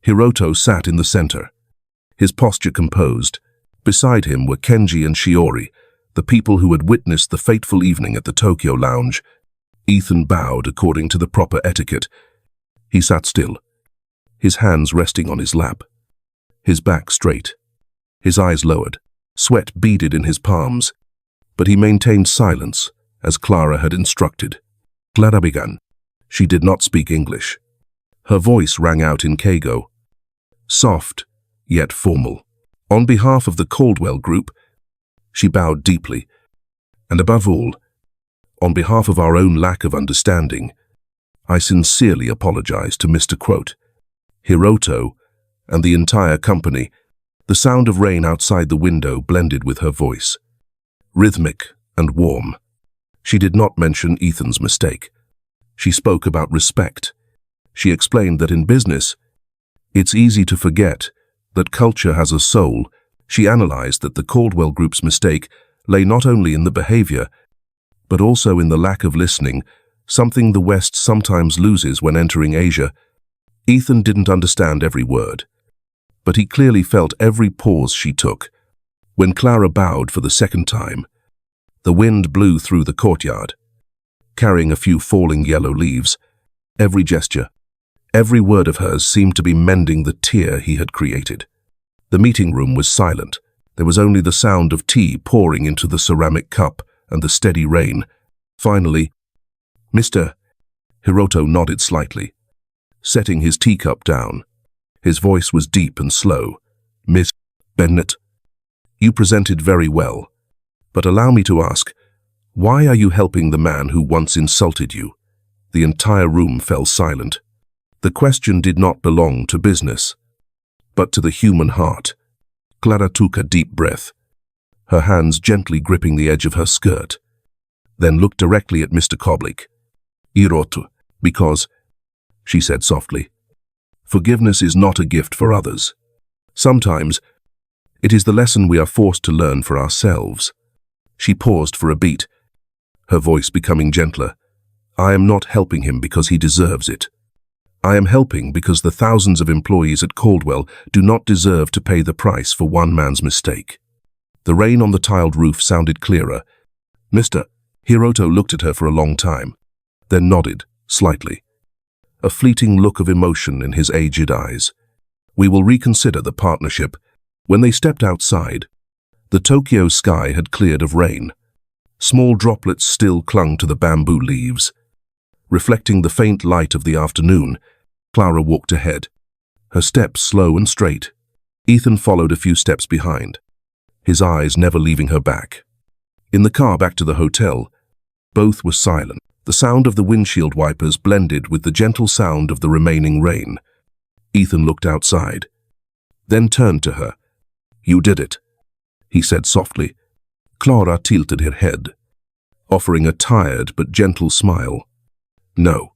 Hiroto sat in the center, his posture composed. Beside him were Kenji and Shiori, the people who had witnessed the fateful evening at the Tokyo lounge. Ethan bowed according to the proper etiquette. He sat still, his hands resting on his lap, his back straight, his eyes lowered. Sweat beaded in his palms, but he maintained silence, as Clara had instructed. Clara began. She did not speak English. Her voice rang out in Keigo, soft yet formal. On behalf of the Caldwell group, she bowed deeply, and above all, on behalf of our own lack of understanding, I sincerely apologize to Mr. Hiroto and the entire company. The sound of rain outside the window blended with her voice, rhythmic and warm. She did not mention Ethan's mistake. She spoke about respect. She explained that in business, it's easy to forget that culture has a soul. She analyzed that the Caldwell group's mistake lay not only in the behavior, but also in the lack of listening, something the West sometimes loses when entering Asia. Ethan didn't understand every word, but he clearly felt every pause she took. When Clara bowed for the second time, the wind blew through the courtyard, carrying a few falling yellow leaves. Every gesture, every word of hers seemed to be mending the tear he had created. The meeting room was silent. There was only the sound of tea pouring into the ceramic cup and the steady rain. Finally, Mr. Hiroto nodded slightly, setting his teacup down. His voice was deep and slow. "Miss Bennett, you presented very well, but allow me to ask, why are you helping the man who once insulted you?" The entire room fell silent. The question did not belong to business, but to the human heart. Clara took a deep breath, her hands gently gripping the edge of her skirt, then looked directly at Mr. Koblik. "Hiroto, because," she said softly, "forgiveness is not a gift for others. Sometimes, it is the lesson we are forced to learn for ourselves." She paused for a beat, her voice becoming gentler. "I am not helping him because he deserves it. I am helping because the thousands of employees at Caldwell do not deserve to pay the price for one man's mistake." The rain on the tiled roof sounded clearer. Mr. Hiroto looked at her for a long time, then nodded, slightly. a fleeting look of emotion in his aged eyes. "We will reconsider the partnership." When they stepped outside, the Tokyo sky had cleared of rain. Small droplets still clung to the bamboo leaves. Reflecting the faint light of the afternoon, Clara walked ahead, her steps slow and straight. Ethan followed a few steps behind, his eyes never leaving her back. In the car back to the hotel, both were silent. The sound of the windshield wipers blended with the gentle sound of the remaining rain. Ethan looked outside, then turned to her. "You did it," he said softly. Clara tilted her head, offering a tired but gentle smile. "No,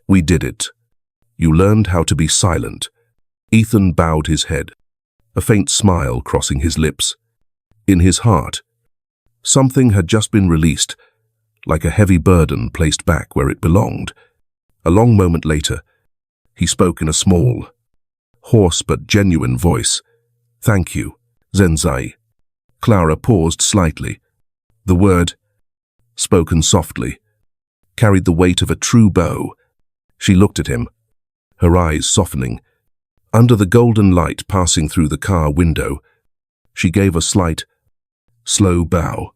we did it. You learned how to be silent." Ethan bowed his head, a faint smile crossing his lips. In his heart, something had just been released, like a heavy burden placed back where it belonged. A long moment later, he spoke in a small, hoarse but genuine voice. "Thank you, Zenzai." Clara paused slightly. The word, spoken softly, carried the weight of a true bow. She looked at him, her eyes softening. Under the golden light passing through the car window, she gave a slight, slow bow,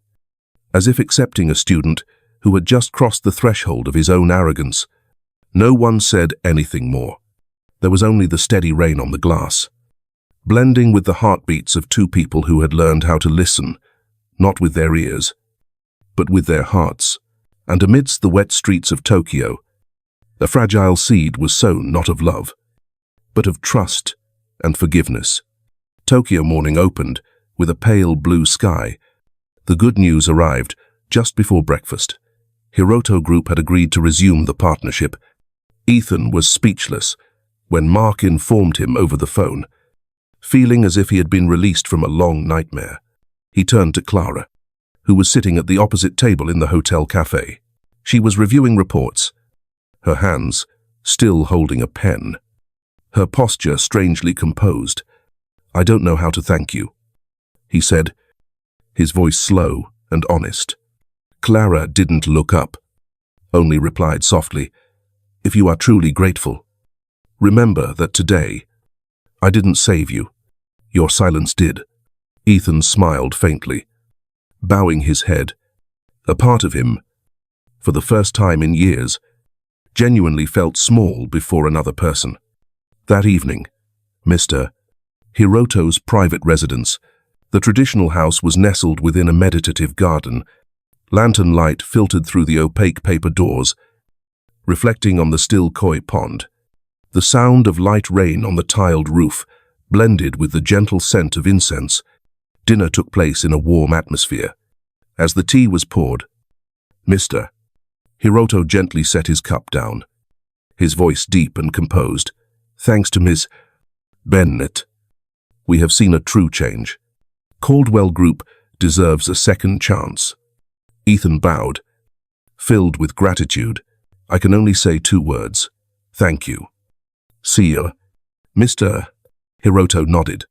as if accepting a student who had just crossed the threshold of his own arrogance. No one said anything more. There was only the steady rain on the glass, blending with the heartbeats of two people who had learned how to listen, not with their ears, but with their hearts. And amidst the wet streets of Tokyo, a fragile seed was sown not of love, but of trust and forgiveness. Tokyo morning opened with a pale blue sky. The good news arrived just before breakfast. Hiroto Group had agreed to resume the partnership. Ethan was speechless when Mark informed him over the phone. Feeling as if he had been released from a long nightmare, he turned to Clara, who was sitting at the opposite table in the hotel cafe. She was reviewing reports, her hands still holding a pen, her posture strangely composed. "I don't know how to thank you," he said, his voice slow and honest. Clara didn't look up, only replied softly, "If you are truly grateful, remember that today I didn't save you. Your silence did." Ethan smiled faintly, bowing his head. A part of him, for the first time in years, genuinely felt small before another person. That evening, Mr. Hiroto's private residence, the traditional house was nestled within a meditative garden. Lantern light filtered through the opaque paper doors, reflecting on the still koi pond. The sound of light rain on the tiled roof blended with the gentle scent of incense. Dinner took place in a warm atmosphere. As the tea was poured, Mr. Hiroto gently set his cup down, his voice deep and composed. "Thanks to Ms. Bennett, we have seen a true change. Caldwell Group deserves a second chance." Ethan bowed, filled with gratitude. "I can only say two words. Thank you." "See you." Mr. Hiroto nodded,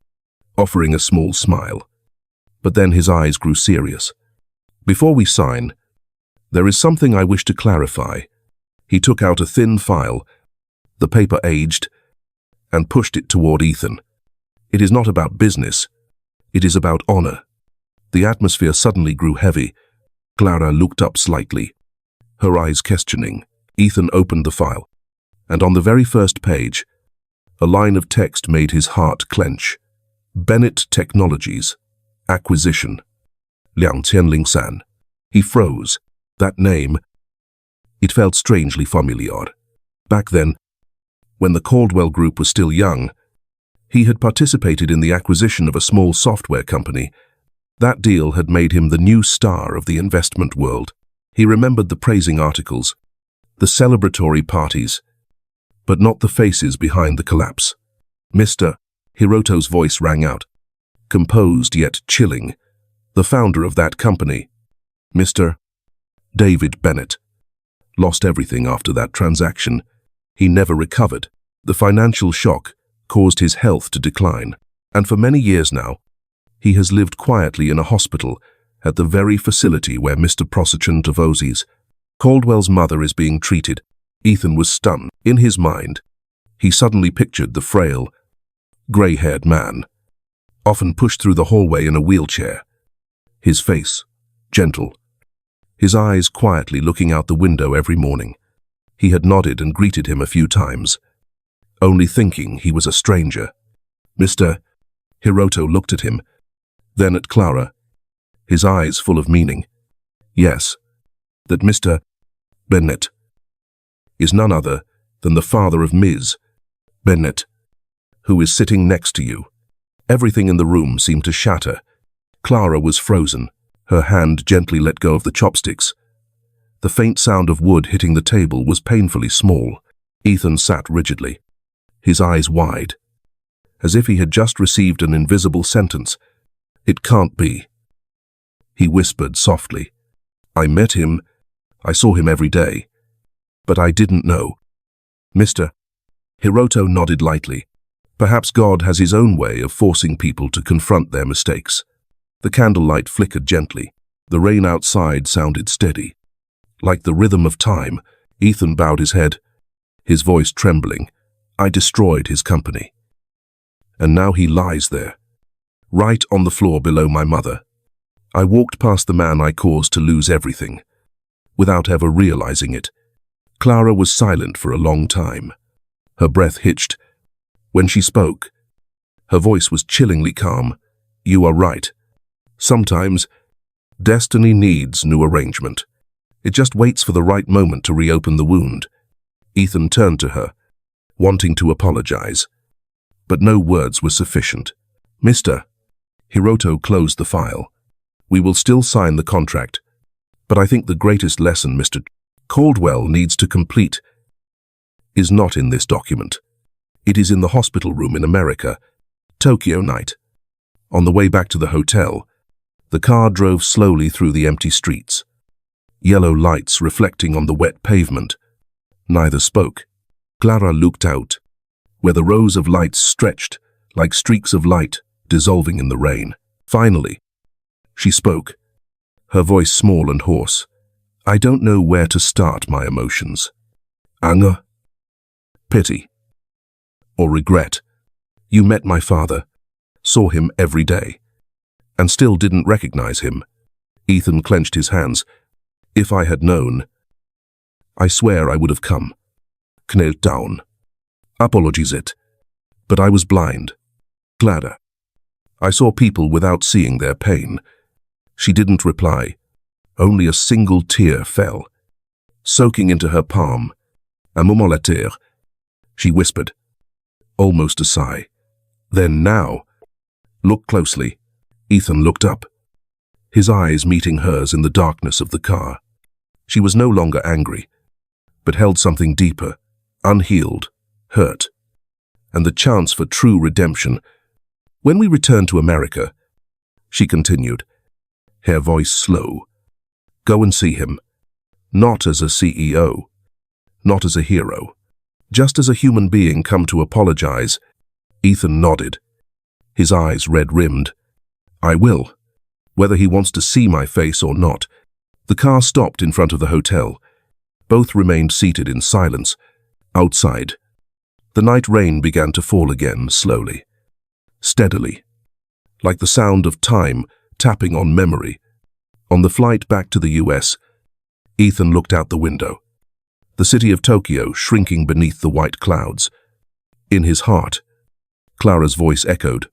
offering a small smile. But then his eyes grew serious. "Before we sign, there is something I wish to clarify." He took out a thin file, the paper aged, and pushed it toward Ethan. "It is not about business. It is about honor." The atmosphere suddenly grew heavy. Clara looked up slightly, her eyes questioning. Ethan opened the file, and on the very first page, a line of text made his heart clench. "Bennett Technologies, acquisition, 2003." He froze. That name, it felt strangely familiar. Back then, when the Caldwell Group was still young, he had participated in the acquisition of a small software company. That deal had made him the new star of the investment world. He remembered the praising articles, the celebratory parties, but not the faces behind the collapse. Mr. Hiroto's voice rang out, composed yet chilling. "The founder of that company, Mr. David Bennett, lost everything after that transaction. He never recovered. The financial shock caused his health to decline, and for many years now, he has lived quietly in a hospital at the very facility where Mr. Prosochan Tavozzi's, Caldwell's mother, is being treated. Ethan was stunned. In his mind, he suddenly pictured the frail, grey-haired man, often pushed through the hallway in a wheelchair. His face, gentle, his eyes quietly looking out the window every morning. He had nodded and greeted him a few times, only thinking he was a stranger. Mr. Hiroto looked at him, then at Clara, his eyes full of meaning. Yes, that Mr. Bennett is none other than the father of Ms. Bennett, who is sitting next to you. Everything in the room seemed to shatter. Clara was frozen, her hand gently let go of the chopsticks. The faint sound of wood hitting the table was painfully small. Ethan sat rigidly, his eyes wide, as if he had just received an invisible sentence. "It can't be," he whispered softly. "I met him, I saw him every day, but I didn't know." Mr. Hiroto nodded lightly. Perhaps God has his own way of forcing people to confront their mistakes. The candlelight flickered gently. The rain outside sounded steady. Like the rhythm of time, Ethan bowed his head, his voice trembling. "I destroyed his company. And now he lies there, right on the floor below my mother. I walked past the man I caused to lose everything, without ever realizing it." Clara was silent for a long time. Her breath hitched. When she spoke, her voice was chillingly calm. "You are right. Sometimes, destiny needs new arrangement. It just waits for the right moment to reopen the wound." Ethan turned to her, wanting to apologize, but no words were sufficient. "Mr. Hiroto closed the file. We will still sign the contract, but I think the greatest lesson Mr. Caldwell needs to complete is not in this document. It is in the hospital room in America, Tokyo night." On the way back to the hotel, the car drove slowly through the empty streets, yellow lights reflecting on the wet pavement. Neither spoke. Clara looked out, where the rows of lights stretched like streaks of light dissolving in the rain. Finally, she spoke, her voice small and hoarse. "I don't know where to start my emotions. Anger, pity, or regret. You met my father, saw him every day, and still didn't recognize him." Ethan clenched his hands. "If I had known, I swear I would have come, knelt down, apologized. But I was blind. Clara, I saw people without seeing their pain." She didn't reply. Only a single tear fell, soaking into her palm. "Un moment later," she whispered, almost a sigh. "Then now, look closely." Ethan looked up, his eyes meeting hers in the darkness of the car. She was no longer angry, but held something deeper, unhealed, hurt, and the chance for true redemption. "When we return to America," she continued, her voice slow, "go and see him, not as a CEO, not as a hero, just as a human being come to apologize." Ethan nodded, his eyes red-rimmed. "I will, whether he wants to see my face or not." The car stopped in front of the hotel. Both remained seated in silence. Outside, the night rain began to fall again, slowly, steadily, like the sound of time tapping on memory. On the flight back to the US, Ethan looked out the window, the city of Tokyo shrinking beneath the white clouds. In his heart, Clara's voice echoed,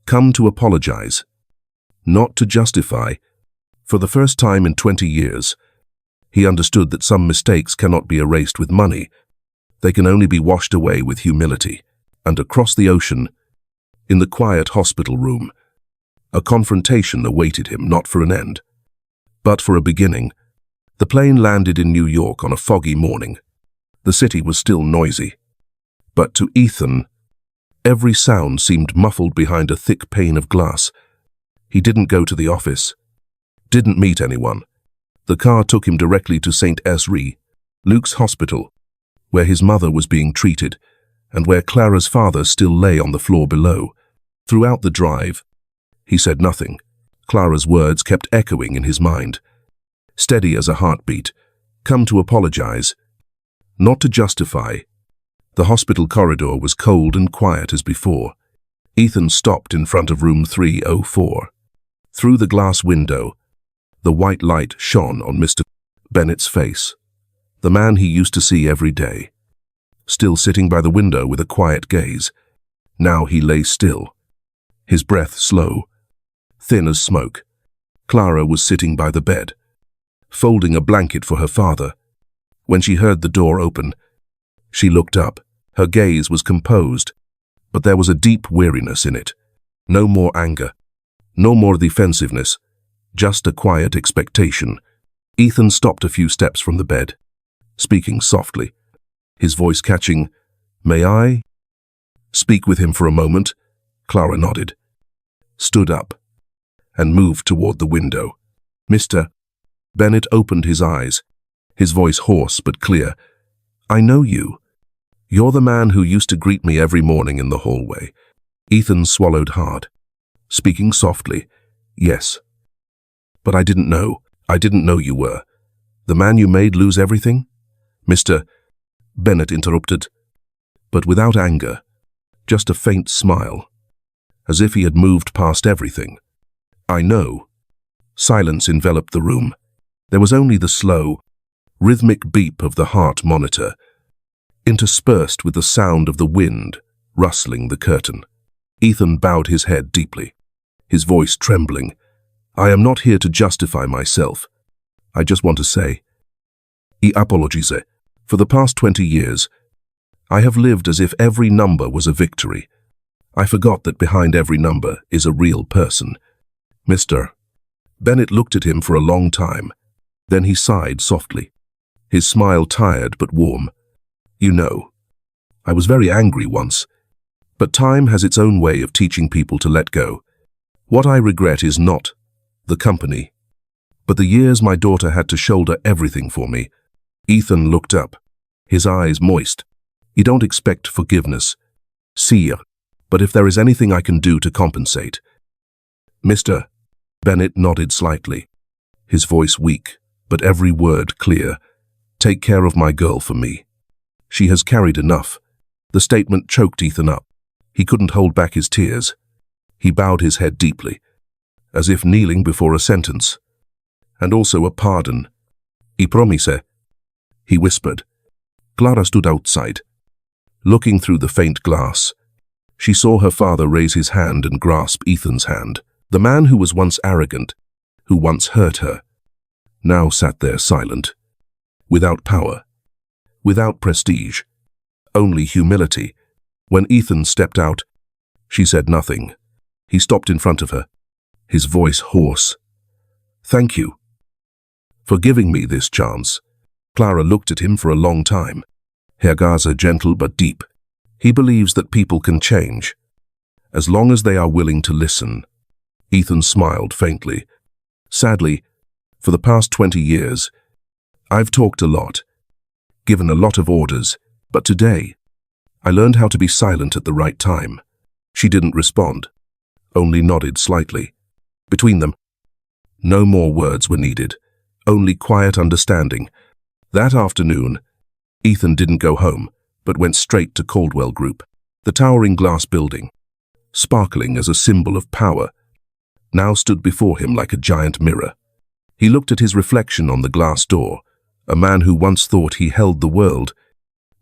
"Come to apologize, not to justify." For the first time in 20 years, he understood that some mistakes cannot be erased with money. They can only be washed away with humility. And across the ocean, in the quiet hospital room, a confrontation awaited him, not for an end, but for a beginning. The plane landed in New York on a foggy morning. The city was still noisy, but to Ethan, every sound seemed muffled behind a thick pane of glass. He didn't go to the office, didn't meet anyone. The car took him directly to St. Esri, Luke's hospital, where his mother was being treated, and where Clara's father still lay on the floor below. Throughout the drive, he said nothing. Clara's words kept echoing in his mind, steady as a heartbeat. "Come to apologize. not to justify. The hospital corridor was cold and quiet as before. Ethan stopped in front of room 304. Through the glass window, the white light shone on Mr. Bennett's face, the man he used to see every day. Still sitting by the window with a quiet gaze, now he lay still, his breath slow, thin as smoke. Clara was sitting by the bed, folding a blanket for her father. When she heard the door open, she looked up. Her gaze was composed, but there was a deep weariness in it. No more anger, no more defensiveness, just a quiet expectation. Ethan stopped a few steps from the bed, speaking softly, his voice catching, "May I speak with him for a moment?" Clara nodded, stood up, and moved toward the window. Mr. Bennett opened his eyes, his voice hoarse but clear. "I know you. You're the man who used to greet me every morning in the hallway." Ethan swallowed hard, speaking softly, "Yes. But I didn't know you were the man you made lose everything?" Mr. Bennett interrupted, but without anger, just a faint smile, as if he had moved past everything. "I know." Silence enveloped the room. There was only the slow, rhythmic beep of the heart monitor, interspersed with the sound of the wind rustling the curtain. Ethan bowed his head deeply, his voice trembling. "I am not here to justify myself. I just want to say, I apologize. For the past 20 years, I have lived as if every number was a victory. I forgot that behind every number is a real person." Mr. Bennett looked at him for a long time. Then he sighed softly, his smile tired but warm. "You know, I was very angry once, but time has its own way of teaching people to let go. What I regret is not the company, but the years my daughter had to shoulder everything for me." Ethan looked up, his eyes moist. "You don't expect forgiveness, sire, but if there is anything I can do to compensate." Mr. Bennett nodded slightly, his voice weak, but every word clear. "Take care of my girl for me. She has carried enough." The statement choked Ethan up. He couldn't hold back his tears. He bowed his head deeply, as if kneeling before a sentence, and also a pardon. "I promise," he whispered. Clara stood outside, looking through the faint glass. She saw her father raise his hand and grasp Ethan's hand. The man who was once arrogant, who once hurt her, now sat there silent, without power, without prestige, only humility. When Ethan stepped out, she said nothing. He stopped in front of her, his voice hoarse. "Thank you for giving me this chance." Clara looked at him for a long time, her gaze gentle but deep. "He believes that people can change, as long as they are willing to listen." Ethan smiled faintly. "Sadly, for the past 20 years, I've talked a lot, given a lot of orders, but today, I learned how to be silent at the right time." She didn't respond, only nodded slightly. Between them, no more words were needed, only quiet understanding. That afternoon, Ethan didn't go home, but went straight to Caldwell Group. The towering glass building, sparkling as a symbol of power, now stood before him like a giant mirror. He looked at his reflection on the glass door, a man who once thought he held the world,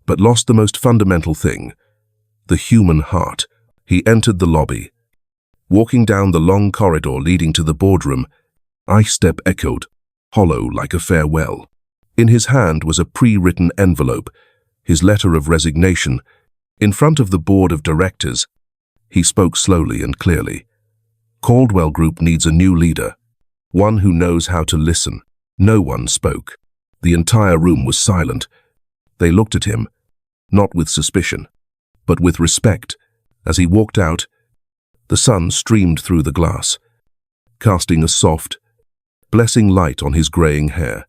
but lost the most fundamental thing, the human heart. He entered the lobby. Walking down the long corridor leading to the boardroom, each step echoed, hollow like a farewell. In his hand was a pre-written envelope, his letter of resignation. In front of the board of directors, he spoke slowly and clearly. Caldwell Group needs a new leader, one who knows how to listen. No one spoke. The entire room was silent. They looked at him, not with suspicion, but with respect. As he walked out, the sun streamed through the glass, casting a soft, blessing light on his graying hair.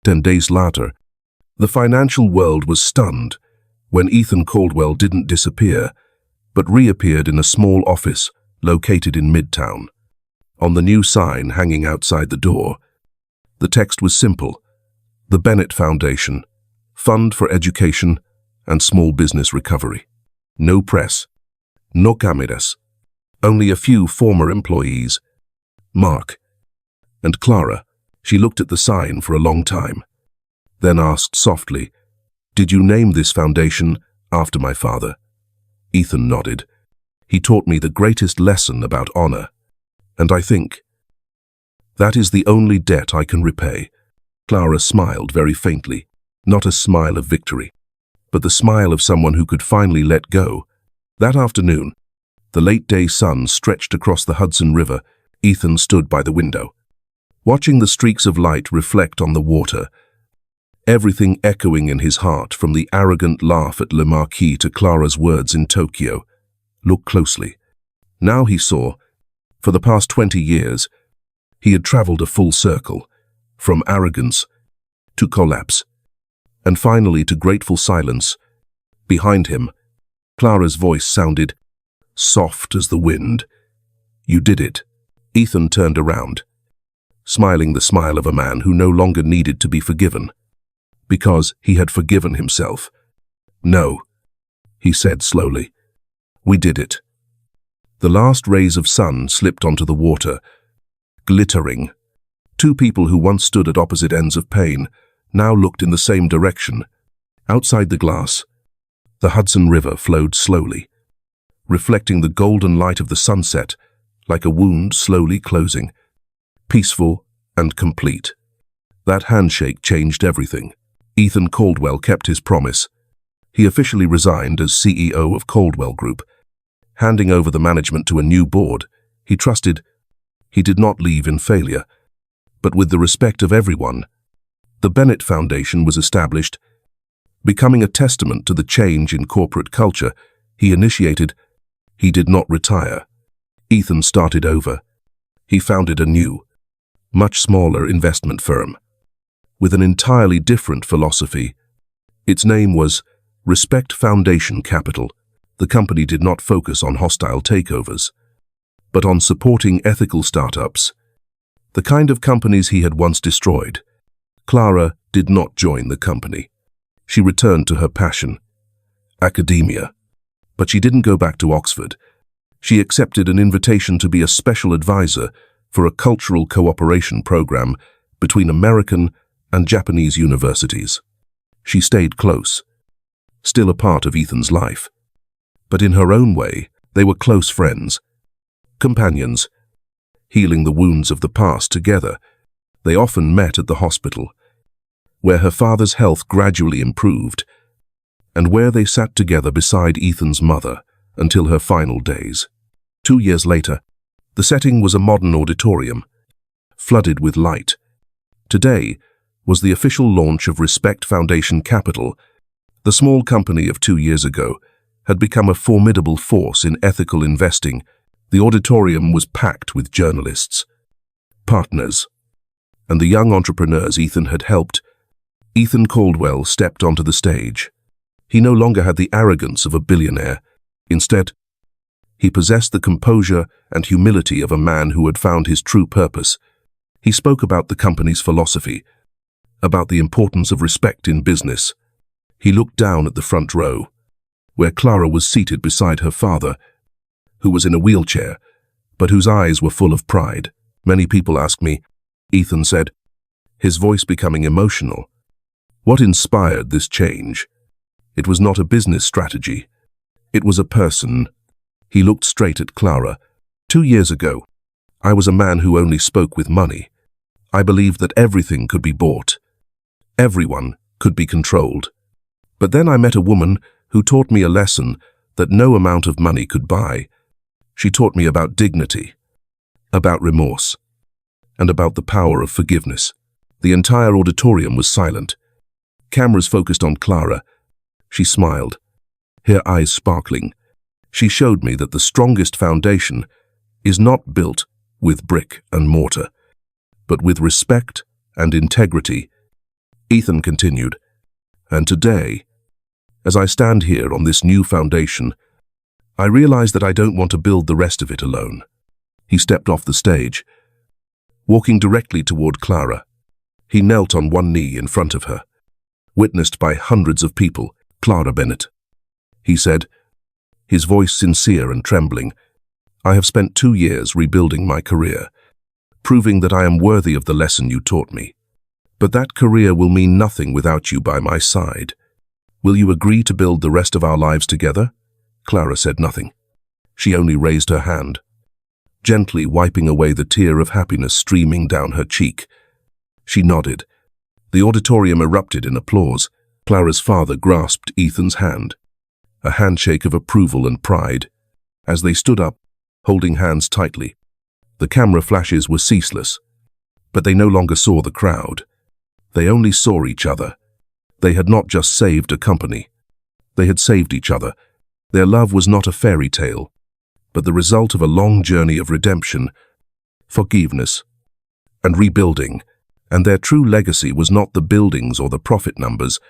10 days later, the financial world was stunned when Ethan Caldwell didn't disappear, but reappeared in a small office located in Midtown. On the new sign hanging outside the door, the text was simple: the Bennett Foundation, fund for education and small business recovery. No press, no cameras, only a few former employees. Mark and Clara. She looked at the sign for a long time, then asked softly, "Did you name this foundation after my father?" Ethan nodded. "He taught me the greatest lesson about honor, and I think that is the only debt I can repay." Clara smiled very faintly, not a smile of victory, but the smile of someone who could finally let go. That afternoon, the late-day sun stretched across the Hudson River. Ethan stood by the window, watching the streaks of light reflect on the water, everything echoing in his heart, from the arrogant laugh at Le Marquis to Clara's words in Tokyo. Look closely. Now he saw, for the past 20 years, he had traveled a full circle, from arrogance to collapse, and finally to grateful silence. Behind him, Clara's voice sounded soft as the wind. "You did it." Ethan turned around, smiling the smile of a man who no longer needed to be forgiven, because he had forgiven himself. "No," he said slowly. "We did it." The last rays of sun slipped onto the water, glittering. Two people who once stood at opposite ends of pain now looked in the same direction. Outside the glass, the Hudson River flowed slowly, reflecting the golden light of the sunset like a wound slowly closing, peaceful and complete. That handshake changed everything. Ethan Caldwell kept his promise. He officially resigned as CEO of Caldwell Group, handing over the management to a new board. He trusted he did not leave in failure, but with the respect of everyone. The Bennett Foundation was established, becoming a testament to the change in corporate culture he initiated. He did not retire. Ethan started over. He founded a new, much smaller investment firm with an entirely different philosophy. Its name was Respect Foundation Capital. The company did not focus on hostile takeovers, but on supporting ethical startups, the kind of companies he had once destroyed. Clara did not join the company. She returned to her passion, academia. But she didn't go back to Oxford. She accepted an invitation to be a special advisor for a cultural cooperation program between American and Japanese universities. She stayed close, still a part of Ethan's life. But in her own way, they were close friends, companions, healing the wounds of the past together. They often met at the hospital, where her father's health gradually improved, and where they sat together beside Ethan's mother until her final days. 2 years later, the setting was a modern auditorium, flooded with light. Today was the official launch of Respect Foundation Capital. The small company of 2 years ago had become a formidable force in ethical investing. The auditorium was packed with journalists, partners, and the young entrepreneurs Ethan had helped. Ethan Caldwell stepped onto the stage. He no longer had the arrogance of a billionaire. Instead, he possessed the composure and humility of a man who had found his true purpose. He spoke about the company's philosophy, about the importance of respect in business. He looked down at the front row, where Clara was seated beside her father, who was in a wheelchair, but whose eyes were full of pride. "Many people ask me," Ethan said, his voice becoming emotional, "what inspired this change? It was not a business strategy. It was a person." He looked straight at Clara. 2 years ago, I was a man who only spoke with money. I believed that everything could be bought. Everyone could be controlled. But then I met a woman who taught me a lesson that no amount of money could buy. She taught me about dignity, about remorse, and about the power of forgiveness. The entire auditorium was silent. Cameras focused on Clara. She smiled, her eyes sparkling. She showed me that the strongest foundation is not built with brick and mortar, but with respect and integrity. Ethan continued, "And today, as I stand here on this new foundation, I realize that I don't want to build the rest of it alone." He stepped off the stage, walking directly toward Clara. He knelt on one knee in front of her. witnessed by hundreds of people, Clara Bennett. He said, his voice sincere and trembling, "I have spent 2 years rebuilding my career, proving that I am worthy of the lesson you taught me. But that career will mean nothing without you by my side. Will you agree to build the rest of our lives together?" Clara said nothing. She only raised her hand, gently wiping away the tear of happiness streaming down her cheek. She nodded. The auditorium erupted in applause. Clara's father grasped Ethan's hand, a handshake of approval and pride. As they stood up, holding hands tightly, the camera flashes were ceaseless, but they no longer saw the crowd. They only saw each other. They had not just saved a company. They had saved each other. Their love was not a fairy tale, but the result of a long journey of redemption, forgiveness, and rebuilding. And their true legacy was not the buildings or the profit numbers,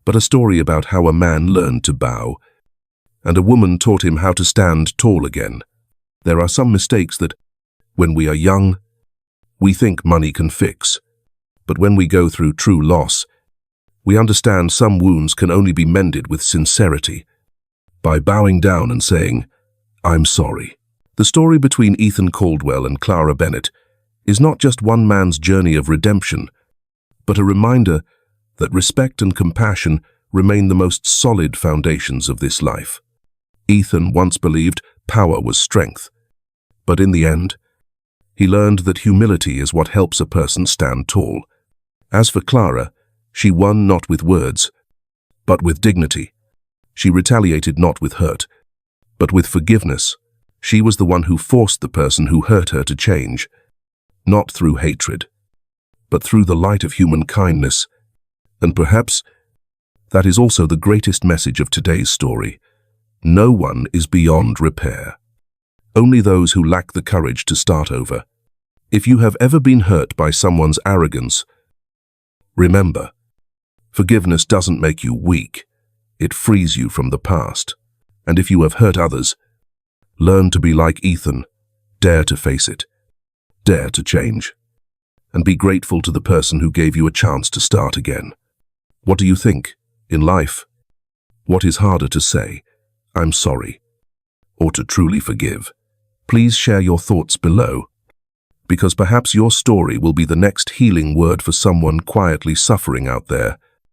but a story about how a man learned to bow, and a woman taught him how to stand tall again. There are some mistakes that, when we are young, we think money can fix. But when we go through true loss, we understand some wounds can only be mended with sincerity, by bowing down and saying, "I'm sorry." The story between Ethan Caldwell and Clara Bennett is not just one man's journey of redemption, but a reminder that respect and compassion remain the most solid foundations of this life. Ethan once believed power was strength, but in the end, he learned that humility is what helps a person stand tall. As for Clara, she won not with words, but with dignity. She retaliated not with hurt, but with forgiveness. She was the one who forced the person who hurt her to change, not through hatred, but through the light of human kindness. And perhaps that is also the greatest message of today's story. No one is beyond repair. Only those who lack the courage to start over. If you have ever been hurt by someone's arrogance, remember, forgiveness doesn't make you weak. It frees you from the past. And if you have hurt others, learn to be like Ethan. Dare to face it. Dare to change. And be grateful to the person who gave you a chance to start again. What do you think? In life, what is harder to say, "I'm sorry," or to truly forgive? Please share your thoughts below, because perhaps your story will be the next healing word for someone quietly suffering out there.